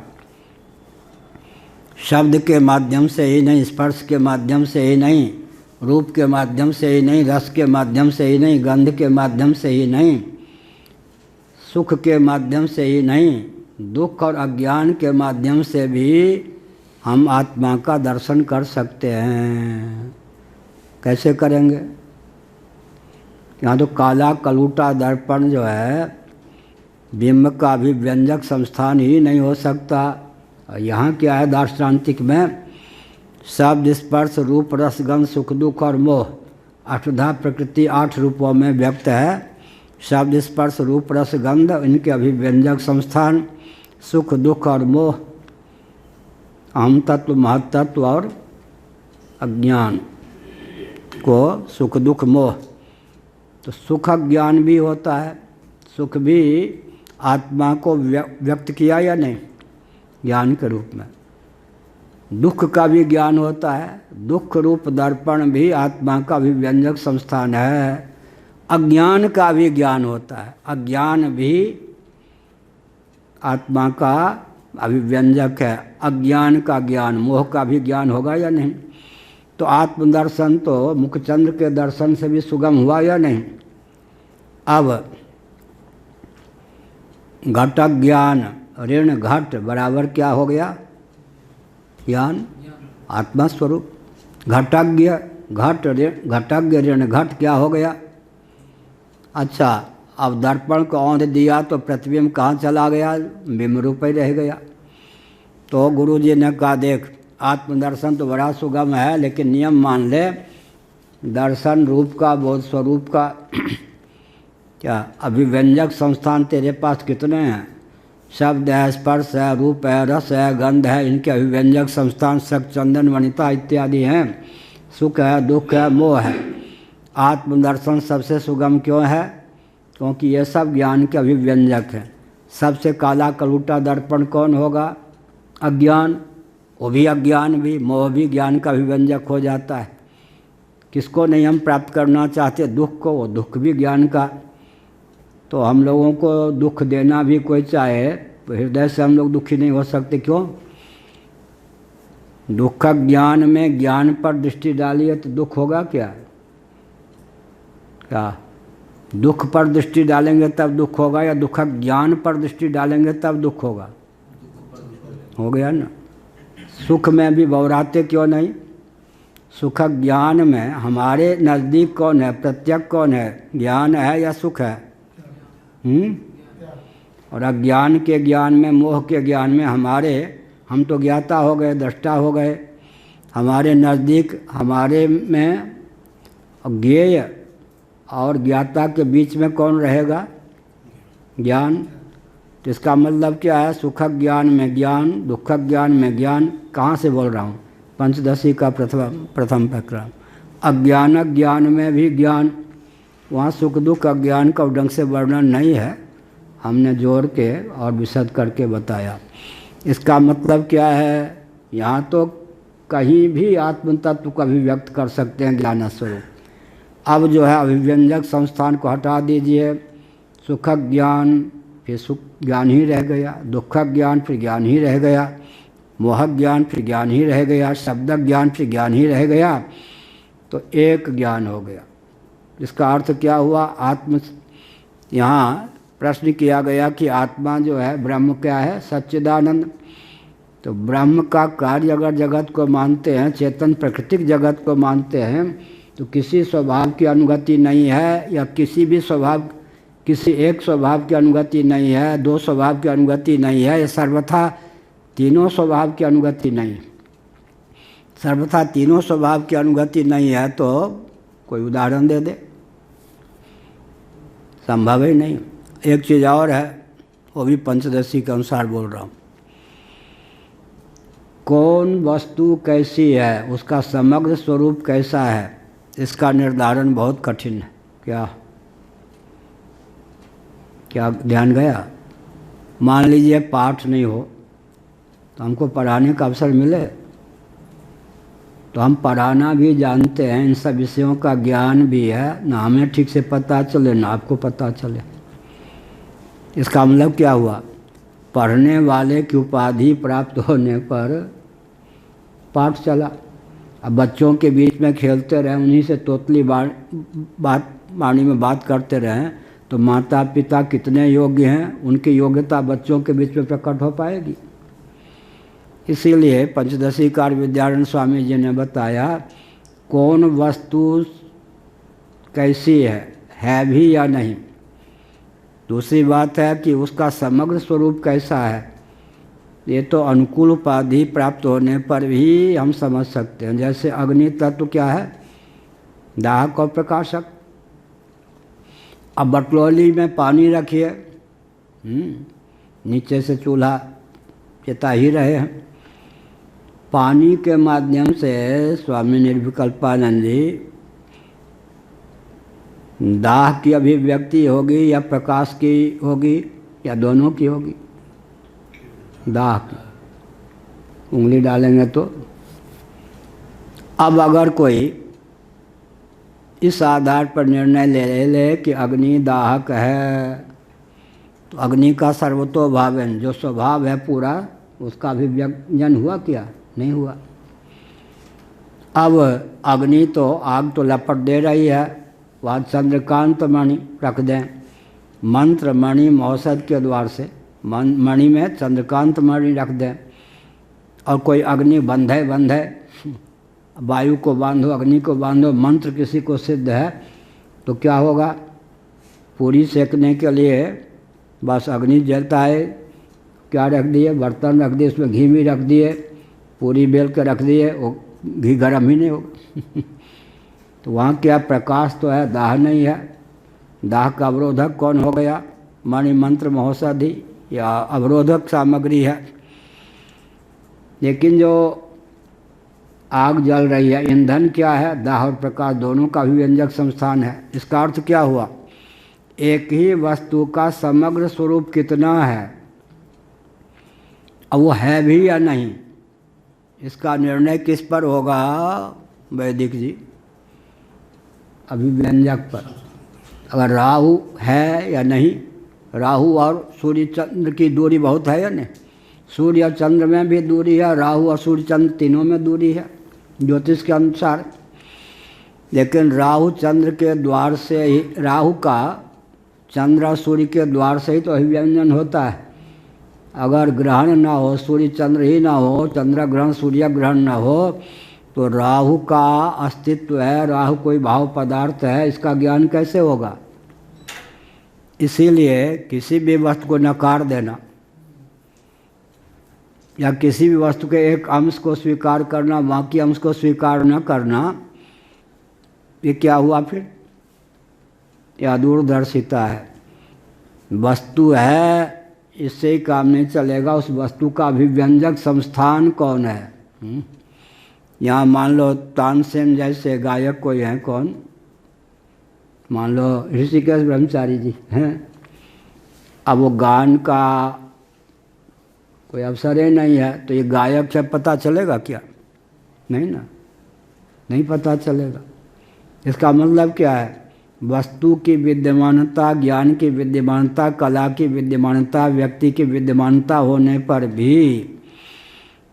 शब्द के माध्यम से ही नहीं, स्पर्श के माध्यम से ही नहीं, रूप के माध्यम से ही नहीं, रस के माध्यम से ही नहीं, गंध के माध्यम से ही नहीं, सुख के माध्यम से ही नहीं, दुख और अज्ञान के माध्यम से भी हम आत्मा का दर्शन कर सकते हैं। कैसे करेंगे? यहाँ तो काला कलूटा दर्पण जो है बिंब का अभिव्यंजक संस्थान ही नहीं हो सकता। यहाँ क्या है दार्शनिक में? शब्द स्पर्श रूप रस गंध सुख दुख और मोह अष्टधा प्रकृति 8 रूपों में व्यक्त है। शब्द स्पर्श रूप रस गंध इनके अभिव्यंजक संस्थान, सुख दुख और मोह, अहम तत्व महत्त्व और अज्ञान को सुख दुख मोह। तो सुख ज्ञान भी होता है, सुख भी आत्मा को व्यक्त किया या नहीं ज्ञान के रूप में। दुख का भी ज्ञान होता है, दुख रूप दर्पण भी आत्मा का अभिव्यंजक संस्थान है। अज्ञान का भी ज्ञान होता है, अज्ञान भी आत्मा का अभिव्यंजक है। अज्ञान का ज्ञान, मोह का भी ज्ञान होगा या नहीं? तो आत्मदर्शन तो मुखचंद्र के दर्शन से भी सुगम हुआ या नहीं? अब घट ज्ञान ऋण घट बराबर क्या हो गया? ज्ञान आत्मा स्वरूप। घटज्ञ घट घटज्ञ ऋण घट क्या हो गया? अच्छा, अब दर्पण को औंध दिया तो प्रतिबिंब कहाँ चला गया? बिंब रूप ही रह गया। तो गुरु जी ने कहा देख आत्मदर्शन तो बड़ा सुगम है, लेकिन नियम मान ले, दर्शन रूप का बोध स्वरूप का क्या अभिव्यंजक संस्थान तेरे पास कितने हैं? शब्द है, स्पर्श है, रूप है, रस है, गंध है, इनके अभिव्यंजक संस्थान सक चंदन वनिता इत्यादि हैं। सुख है, दुख है, मोह है। आत्मदर्शन सबसे सुगम क्यों है? क्योंकि ये सब ज्ञान के अभिव्यंजक हैं। सबसे काला कलूटा दर्पण कौन होगा? अज्ञान। वो भी अज्ञान भी, मोह भी ज्ञान का अभिव्यंजक हो जाता है। किसको नहीं हम प्राप्त करना चाहते? दुख को, वो दुख भी ज्ञान का। तो हम लोगों को दुख देना भी कोई चाहे तो हृदय से हम लोग दुखी नहीं हो सकते। क्यों? दुख ज्ञान में ज्ञान पर दृष्टि डालिए तो दुख होगा क्या? क्या दुख पर दृष्टि डालेंगे तब दुख होगा, या दुख ज्ञान पर दृष्टि डालेंगे तब दुख होगा? हो गया ना। सुख में भी बौराते क्यों नहीं? सुख ज्ञान में हमारे नज़दीक कौन है? प्रत्यक्ष कौन है? ज्ञान है या सुख है? और अज्ञान के ज्ञान में, मोह के ज्ञान में हम तो ज्ञाता हो गए, दृष्टा हो गए। हमारे नज़दीक, हमारे में ज्ञेय और ज्ञाता के बीच में कौन रहेगा? ज्ञान। तो इसका मतलब क्या है? सुख ज्ञान में ज्ञान, दुख ज्ञान में ज्ञान। कहाँ से बोल रहा हूँ? पंचदशी का प्रथम प्रकरण। अज्ञान ज्ञान में भी ज्ञान। वहाँ सुख दुख अज्ञान का ढंग से वर्णन नहीं है, हमने जोड़ के और विशद करके बताया। इसका मतलब क्या है? यहाँ तो कहीं भी आत्म तत्व को अभिव्यक्त कर सकते हैं ज्ञान स्वरूप। अब जो है अभिव्यंजक संस्थान को हटा दीजिए। सुख ज्ञान फिर सुख ज्ञान ही रह गया, दुख ज्ञान फिर ज्ञान ही रह गया, मोह ज्ञान फिर ज्ञान ही रह गया, शब्द ज्ञान फिर ज्ञान ही रह गया। तो एक ज्ञान हो गया। इसका अर्थ क्या हुआ? आत्म, यहाँ प्रश्न किया गया कि आत्मा जो है ब्रह्म क्या है? सच्चिदानंद। तो ब्रह्म का कार्य अगर जगत को मानते हैं, चेतन प्राकृतिक जगत को मानते हैं, तो किसी स्वभाव की अनुगति नहीं है, या किसी भी स्वभाव, किसी एक स्वभाव की अनुगति नहीं है, दो स्वभाव की अनुगति नहीं है, या सर्वथा तीनों स्वभाव की अनुगति नहीं। सर्वथा तीनों स्वभाव की अनुगति नहीं है तो कोई उदाहरण दे दे, संभव ही नहीं। एक चीज़ और है, वो भी पंचदशी के अनुसार बोल रहा हूँ। कौन वस्तु कैसी है, उसका समग्र स्वरूप कैसा है, इसका निर्धारण बहुत कठिन है। क्या ध्यान गया? मान लीजिए पाठ नहीं हो तो हमको पढ़ाने का अवसर मिले, तो हम पढ़ाना भी जानते हैं, इन सब विषयों का ज्ञान भी है, ना हमें ठीक से पता चले ना आपको पता चले। इसका मतलब क्या हुआ? पढ़ने वाले की उपाधि प्राप्त होने पर पाठ चला। अब बच्चों के बीच में खेलते रहे, उन्हीं से तोतली बाणी में बात करते रहें, तो माता पिता कितने योग्य हैं, उनकी योग्यता बच्चों के बीच में प्रकट हो पाएगी। इसीलिए पंचदशीकार विद्यारण्य स्वामी जी ने बताया कौन वस्तु कैसी है भी या नहीं। दूसरी बात है कि उसका समग्र स्वरूप कैसा है, ये तो अनुकूल उपाधि प्राप्त होने पर भी हम समझ सकते हैं। जैसे अग्नि तत्व क्या है, दाहक और प्रकाशक। अब बटलोली में पानी रखिए, नीचे से चूल्हा चिता ही रहे हैं, पानी के माध्यम से स्वामी निर्विकल्पानंद जी दाह की अभिव्यक्ति होगी या प्रकाश की होगी या दोनों की होगी। दाह की उंगली डालेंगे तो। अब अगर कोई इस आधार पर निर्णय ले कि अग्नि दाहक है, तो अग्नि का सर्वतोभावन जो स्वभाव है पूरा, उसका अभिव्यंजन हुआ क्या? नहीं हुआ। अब अग्नि तो आग तो लपट दे रही है, वह चंद्रकांत मणि रख दें, मंत्र मणि मौसद के द्वार से मणि में चंद्रकांत मणि रख दें, और कोई अग्नि बंधे वायु को बांधो, अग्नि को बांधो, मंत्र किसी को सिद्ध है तो क्या होगा? पूरी सेकने के लिए बस अग्नि जलता है, क्या रख दिए? बर्तन रख दिए, उसमें घी भी रख दिए, पूरी बेल के रख दिए, वो घी गर्म ही नहीं होगा। तो वहाँ क्या प्रकाश तो है, दाह नहीं है। दाह का अवरोधक कौन हो गया? मणि मंत्र महोषधि या अवरोधक सामग्री है। लेकिन जो आग जल रही है, ईंधन क्या है? दाह और प्रकाश दोनों का अभिव्यंजक संस्थान है। इसका अर्थ क्या हुआ? एक ही वस्तु का समग्र स्वरूप कितना है, अब वो है भी या नहीं, इसका निर्णय किस पर होगा? वैदिक जी, अभिव्यंजक पर। अगर राहु है या नहीं, राहु और सूर्य चंद्र की दूरी बहुत है या नहीं? सूर्य और चंद्र में भी दूरी है, राहु और सूर्य चंद्र तीनों में दूरी है ज्योतिष के अनुसार। लेकिन राहु चंद्र के द्वार से ही, राहु का चंद्र और सूर्य के द्वार से ही तो अभिव्यंजन होता है। अगर ग्रहण ना हो, सूर्य चंद्र ही ना हो, चंद्र ग्रहण सूर्य ग्रहण ना हो, तो राहु का अस्तित्व है, राहु कोई भाव पदार्थ है, इसका ज्ञान कैसे होगा? इसीलिए किसी भी वस्तु को नकार देना या किसी भी वस्तु के एक अंश को स्वीकार करना, बाकी अंश को स्वीकार न करना, ये क्या हुआ फिर? यह दूरदर्शिता है। वस्तु है, इससे ही काम नहीं चलेगा। उस वस्तु का अभिव्यंजक संस्थान कौन है? यहाँ मान लो तानसेन जैसे गायक कोई हैं, कौन? मान लो ऋषिकेश ब्रह्मचारी जी हैं। अब वो गान का कोई अवसर ही नहीं है, तो ये गायक से पता चलेगा क्या? नहीं ना, नहीं पता चलेगा। इसका मतलब क्या है? वस्तु की विद्यमानता, ज्ञान की विद्यमानता, कला की विद्यमानता, व्यक्ति की विद्यमानता होने पर भी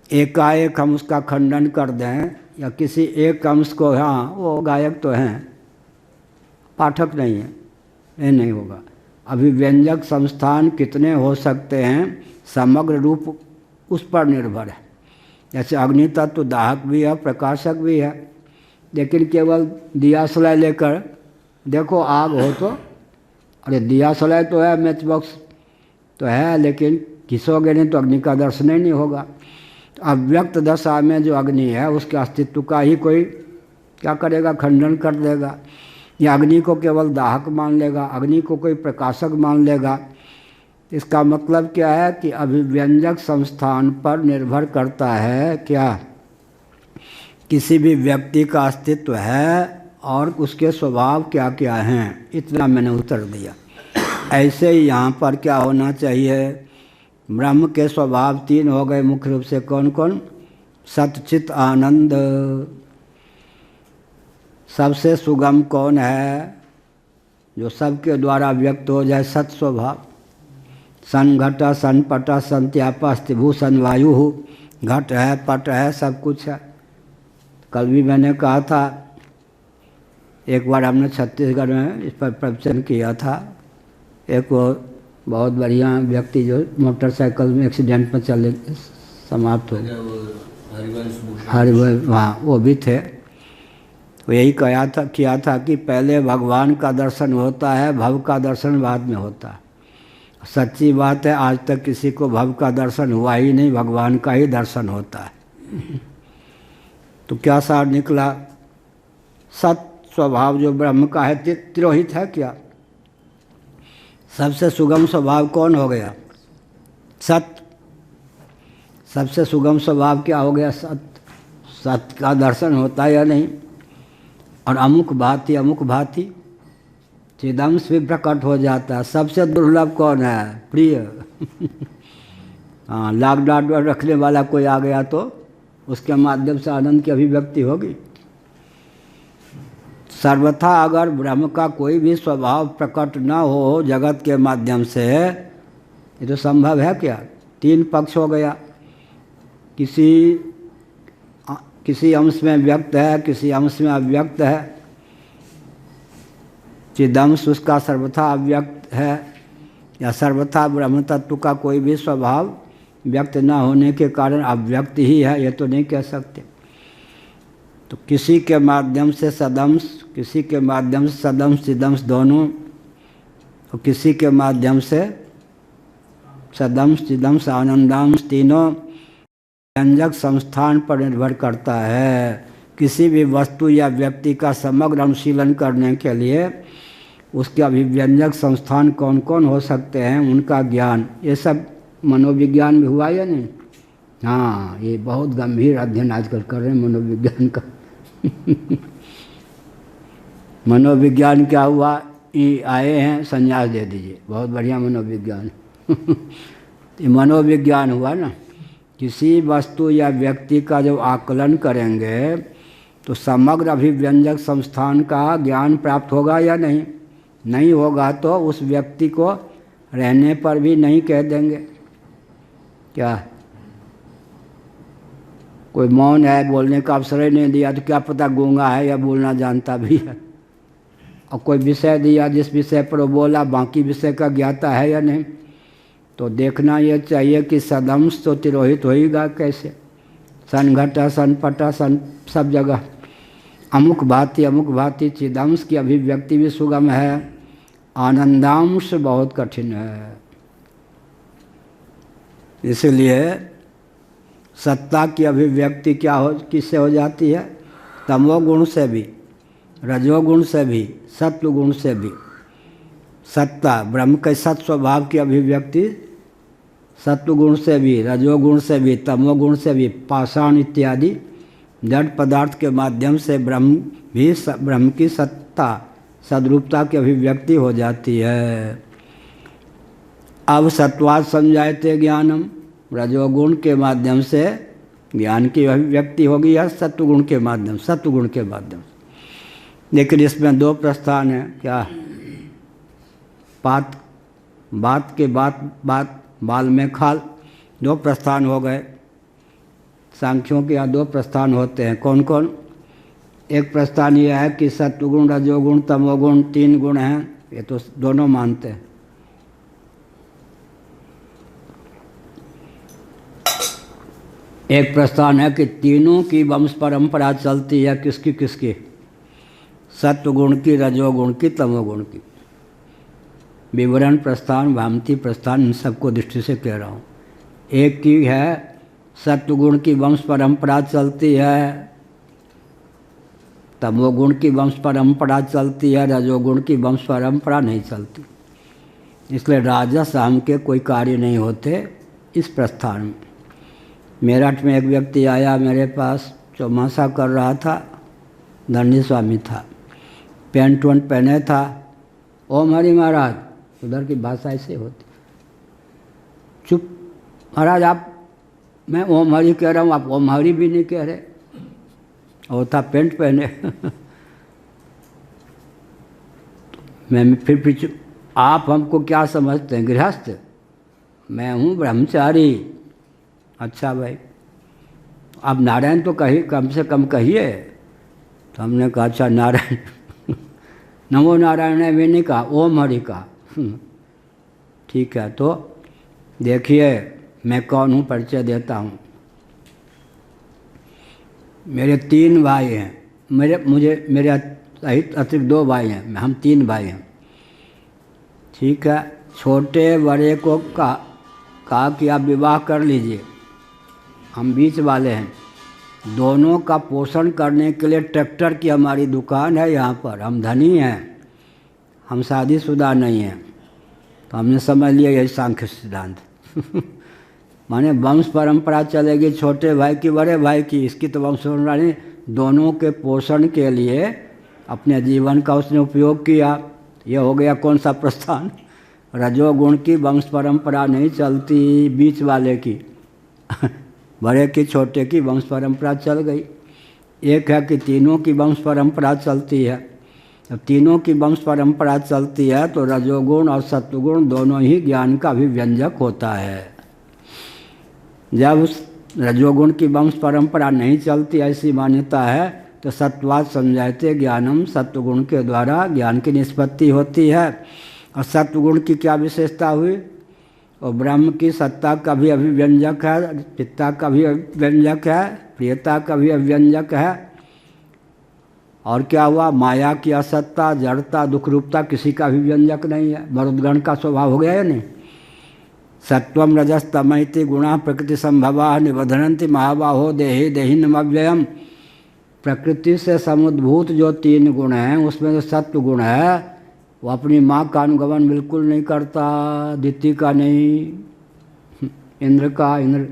एकाएक हम उसका खंडन कर दें या किसी एक अंश को, हाँ वो गायक तो हैं, पाठक नहीं है, ये नहीं होगा। अभिव्यंजक संस्थान कितने हो सकते हैं, समग्र रूप उस पर निर्भर है। जैसे अग्नि तत्व दाहक भी है, प्रकाशक भी है, लेकिन केवल दिया सलाई लेकर देखो आग हो तो, अरे दिया सलाई तो है, मैच बॉक्स तो है, लेकिन घिसोगे नहीं तो अग्नि का दर्शन ही नहीं होगा। तो अव्यक्त दशा में जो अग्नि है, उसके अस्तित्व का ही कोई क्या करेगा? खंडन कर देगा। या अग्नि को केवल दाहक मान लेगा, अग्नि को कोई प्रकाशक मान लेगा। इसका मतलब क्या है कि अभिव्यंजक संस्थान पर निर्भर करता है क्या? किसी भी व्यक्ति का अस्तित्व है और उसके स्वभाव क्या क्या हैं। इतना मैंने उत्तर दिया। ऐसे ही यहाँ पर क्या होना चाहिए? ब्रह्म के स्वभाव तीन हो गए मुख्य रूप से। कौन कौन? सत चित आनंद। सबसे सुगम कौन है? जो सबके द्वारा व्यक्त हो जाए, सत स्वभाव। सन घट सन पट संत्याप अस्थिभूषण वायु। घट है, पट है, सब कुछ है। कल भी मैंने कहा था, एक बार हमने छत्तीसगढ़ में इस पर प्रवचन किया था, एक वो बहुत बढ़िया व्यक्ति जो मोटरसाइकिल में एक्सीडेंट में चले समाप्त हो गए, हरिवंश, हाँ वो भी थे। वो यही किया था कि पहले भगवान का दर्शन होता है, भव का दर्शन बाद में होता है। सच्ची बात है, आज तक किसी को भव का दर्शन हुआ ही नहीं, भगवान का ही दर्शन होता है। तो क्या सार निकला? सत स्वभाव जो ब्रह्म का है तिरोहित है क्या? सबसे सुगम स्वभाव कौन हो गया? सत। सबसे सुगम स्वभाव क्या हो गया? सत। सत्य का दर्शन होता है या नहीं? और अमुक भांति चिदंश भी प्रकट हो जाता है। सबसे दुर्लभ कौन है? प्रिय। हाँ, लाख डाल रखने वाला कोई आ गया तो उसके माध्यम से आनंद की अभिव्यक्ति होगी। सर्वथा अगर ब्रह्म का कोई भी स्वभाव प्रकट न हो जगत के माध्यम से, ये तो संभव है क्या? तीन पक्ष हो गया, किसी अंश में व्यक्त है, किसी अंश में अव्यक्त है। चिदंश उसका सर्वथा अव्यक्त है, या सर्वथा ब्रह्म तत्व का कोई भी स्वभाव व्यक्त न होने के कारण अव्यक्त ही है, ये तो नहीं कह सकते। तो किसी के माध्यम से सदंश, किसी के माध्यम से सदंश चिदंश दोनों, और किसी के माध्यम से सदंश चिदंश आनंदांश तीनों व्यंजक संस्थान पर निर्भर करता है। किसी भी वस्तु या व्यक्ति का समग्र अनुशीलन करने के लिए उसके अभिव्यंजक संस्थान कौन कौन हो सकते हैं, उनका ज्ञान, ये सब मनोविज्ञान में हुआ या नहीं? हाँ, ये बहुत गंभीर अध्ययन आजकल कर रहे हैं मनोविज्ञान का। मनोविज्ञान क्या हुआ? ये आए हैं, संन्यास दे दीजिए, बहुत बढ़िया मनोविज्ञान। ये मनोविज्ञान हुआ ना। किसी वस्तु या व्यक्ति का जब आकलन करेंगे तो समग्र अभिव्यंजक संस्थान का ज्ञान प्राप्त होगा या नहीं? नहीं होगा तो उस व्यक्ति को रहने पर भी नहीं कह देंगे। क्या कोई मौन है, बोलने का अवसर ही नहीं दिया, तो क्या पता गूंगा है या बोलना जानता भी है। और कोई विषय दिया जिस विषय पर वो बोला, बाकी विषय का ज्ञाता है या नहीं? तो देखना ये चाहिए कि सदंश तो तिरोहित होएगा कैसे? सन घटा सन पटा सन सब जगह अमुक भांति चिदंश की अभिव्यक्ति भी सुगम है, आनंदांश बहुत कठिन है। इसलिए सत्ता की अभिव्यक्ति क्या हो, किससे हो जाती है? तमोगुण से भी, रजोगुण से भी, सत्वगुण से भी। सत्ता ब्रह्म के सत स्वभाव की अभिव्यक्ति सत्वगुण से भी, रजोगुण से भी, तमोगुण से भी, पाषाण इत्यादि जड़ पदार्थ के माध्यम से ब्रह्म की सत्ता सद्रूपता की अभिव्यक्ति हो जाती है। अब सत्वाद समझाते ज्ञानम, रजोगुण के माध्यम से ज्ञान की अभिव्यक्ति होगी या सत्वगुण के माध्यम से। लेकिन इसमें दो प्रस्थान है। क्या? बात के बाल में खाल, दो प्रस्थान हो गए। सांख्यों के यहाँ दो प्रस्थान होते हैं। कौन कौन? एक प्रस्थान यह है कि सत्वगुण रजोगुण तमोगुण तीन गुण हैं, ये तो दोनों मानते हैं। एक प्रस्थान है कि तीनों की वंश परंपरा चलती है। किसकी किसकी? सत्वगुण की, रजोगुण की, तमोगुण की। विवरण प्रस्थान, भामती प्रस्थान, इन सबको दृष्टि से कह रहा हूँ। एक की है सत्वगुण की वंश परंपरा चलती है, तमोगुण की वंश परंपरा चलती है, रजोगुण की वंश परंपरा नहीं चलती। इसलिए राजस हम के कोई कार्य नहीं होते इस प्रस्थान में। मेरठ में एक व्यक्ति आया मेरे पास, चौमासा कर रहा था, दंडी स्वामी था, पैंट वंट पहने था। ओम हरि महाराज, उधर की भाषा ऐसे होती। चुप महाराज, आप, मैं ओम हरि कह रहा हूँ, आप ओम हरि भी नहीं कह रहे। वो था पेंट पहने। मैं फिर आप हमको क्या समझते हैं? गृहस्थ? मैं हूँ ब्रह्मचारी। अच्छा भाई, आप नारायण तो कही, कम से कम कहिए। तो हमने कहा अच्छा नारायण। नमो नारायण ने भी नहीं कहा, ओम हरि कहा। ठीक है, तो देखिए मैं कौन हूँ, परिचय देता हूँ। मेरे 3 भाई हैं, मेरे सहित अतिरिक्त 2 भाई हैं, हम 3 भाई हैं। ठीक है, छोटे बड़े को कहा कि आप विवाह कर लीजिए, हम बीच वाले हैं। दोनों का पोषण करने के लिए ट्रैक्टर की हमारी दुकान है यहाँ पर, हम धनी हैं, हम शादीशुदा नहीं हैं। तो हमने समझ लिया यही सांख्य सिद्धांत माने वंश परंपरा चलेगी छोटे भाई की बड़े भाई की, इसकी तो वंश परंपरा नहीं। दोनों के पोषण के लिए अपने जीवन का उसने उपयोग किया। ये हो गया कौन सा प्रस्थान? रजोगुण की वंश परंपरा नहीं चलती, बीच वाले की बड़े की छोटे की वंश परंपरा चल गई। एक है कि तीनों की वंश परंपरा चलती है। जब तीनों की वंश परंपरा चलती है तो रजोगुण और सत्वगुण दोनों ही ज्ञान का अभिव्यंजक होता है। जब रजोगुण की वंश परंपरा नहीं चलती, ऐसी मान्यता है, तो सत्वाद समझाते ज्ञानम, सत्वगुण के द्वारा ज्ञान की निष्पत्ति होती है। और सत्वगुण की क्या विशेषता हुई? और ब्रह्म की सत्ता का भी अभिव्यंजक है, चित्ता का भी अभिव्यंजक है, प्रियता का भी अभिव्यंजक है। और क्या हुआ? माया की असत्ता, जड़ता, दुख रूपता किसी का अभिव्यंजक नहीं है। मरुदगण का स्वभाव हो गया या नहीं? सत्वम रजस तमैति गुणा प्रकृति संभवा निबधनंति महाबाहो देहि देहिनमव्ययम। प्रकृति से समुद्भूत जो 3 गुण हैं उसमें जो सत्व गुण है वो अपनी माँ का अनुगमन बिल्कुल नहीं करता, दिति का नहीं, इंद्र का, इंद्र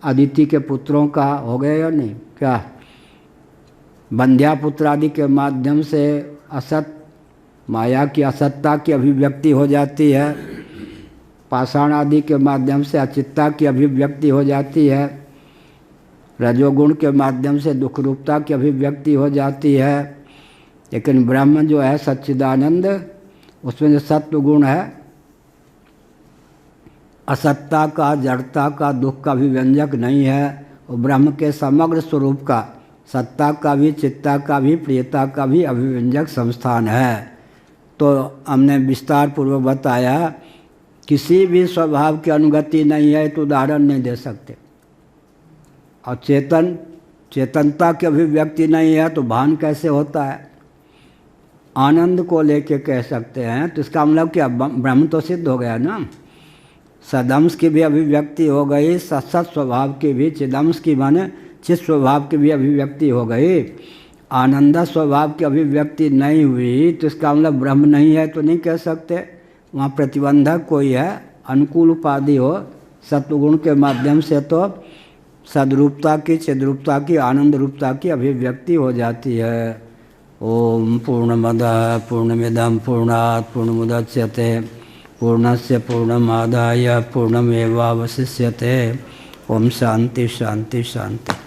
अदिति के पुत्रों का हो गया या नहीं? क्या बंध्या पुत्र आदि के माध्यम से असत माया की असत्ता की अभिव्यक्ति हो जाती है। पाषाण आदि के माध्यम से अचित्ता की अभिव्यक्ति हो जाती है। रजोगुण के माध्यम से दुख रूपता की अभिव्यक्ति हो जाती है। लेकिन ब्रह्म जो है सच्चिदानंद, उसमें जो सत्व गुण है असत्ता का, जड़ता का, दुख का अभिव्यंजक नहीं है। वो ब्रह्म के समग्र स्वरूप का, सत्ता का भी, चित्ता का भी, प्रियता का भी अभिव्यंजक संस्थान है। तो हमने विस्तार पूर्वक बताया, किसी भी स्वभाव की अनुगति नहीं है तो उदाहरण नहीं दे सकते। और चेतनता की अभिव्यक्ति नहीं है तो भान कैसे होता है? आनंद को लेके कह सकते हैं, तो इसका मतलब क्या? ब्रह्म तो सिद्ध हो गया ना। सदंश की भी अभिव्यक्ति हो गई, सत स्वभाव की भी, चिदंश की माने चित स्वभाव की भी अभिव्यक्ति हो गई। आनंद स्वभाव की अभिव्यक्ति नहीं हुई तो इसका मतलब ब्रह्म नहीं है तो नहीं कह सकते। वहाँ प्रतिबंधक कोई है, अनुकूल उपाधि हो, सत्वगुण के माध्यम से तो सद्रूपता की, चिद्रूपता की, आनंद रूपता की अभिव्यक्ति हो जाती है। ओम पूर्णमदः पूर्णमिदं पूर्णात् पूर्णमुदच्यते पूर्णस्य पूर्णमादाय पूर्णमेवावशिष्यते। ओम शांति शांति शांति।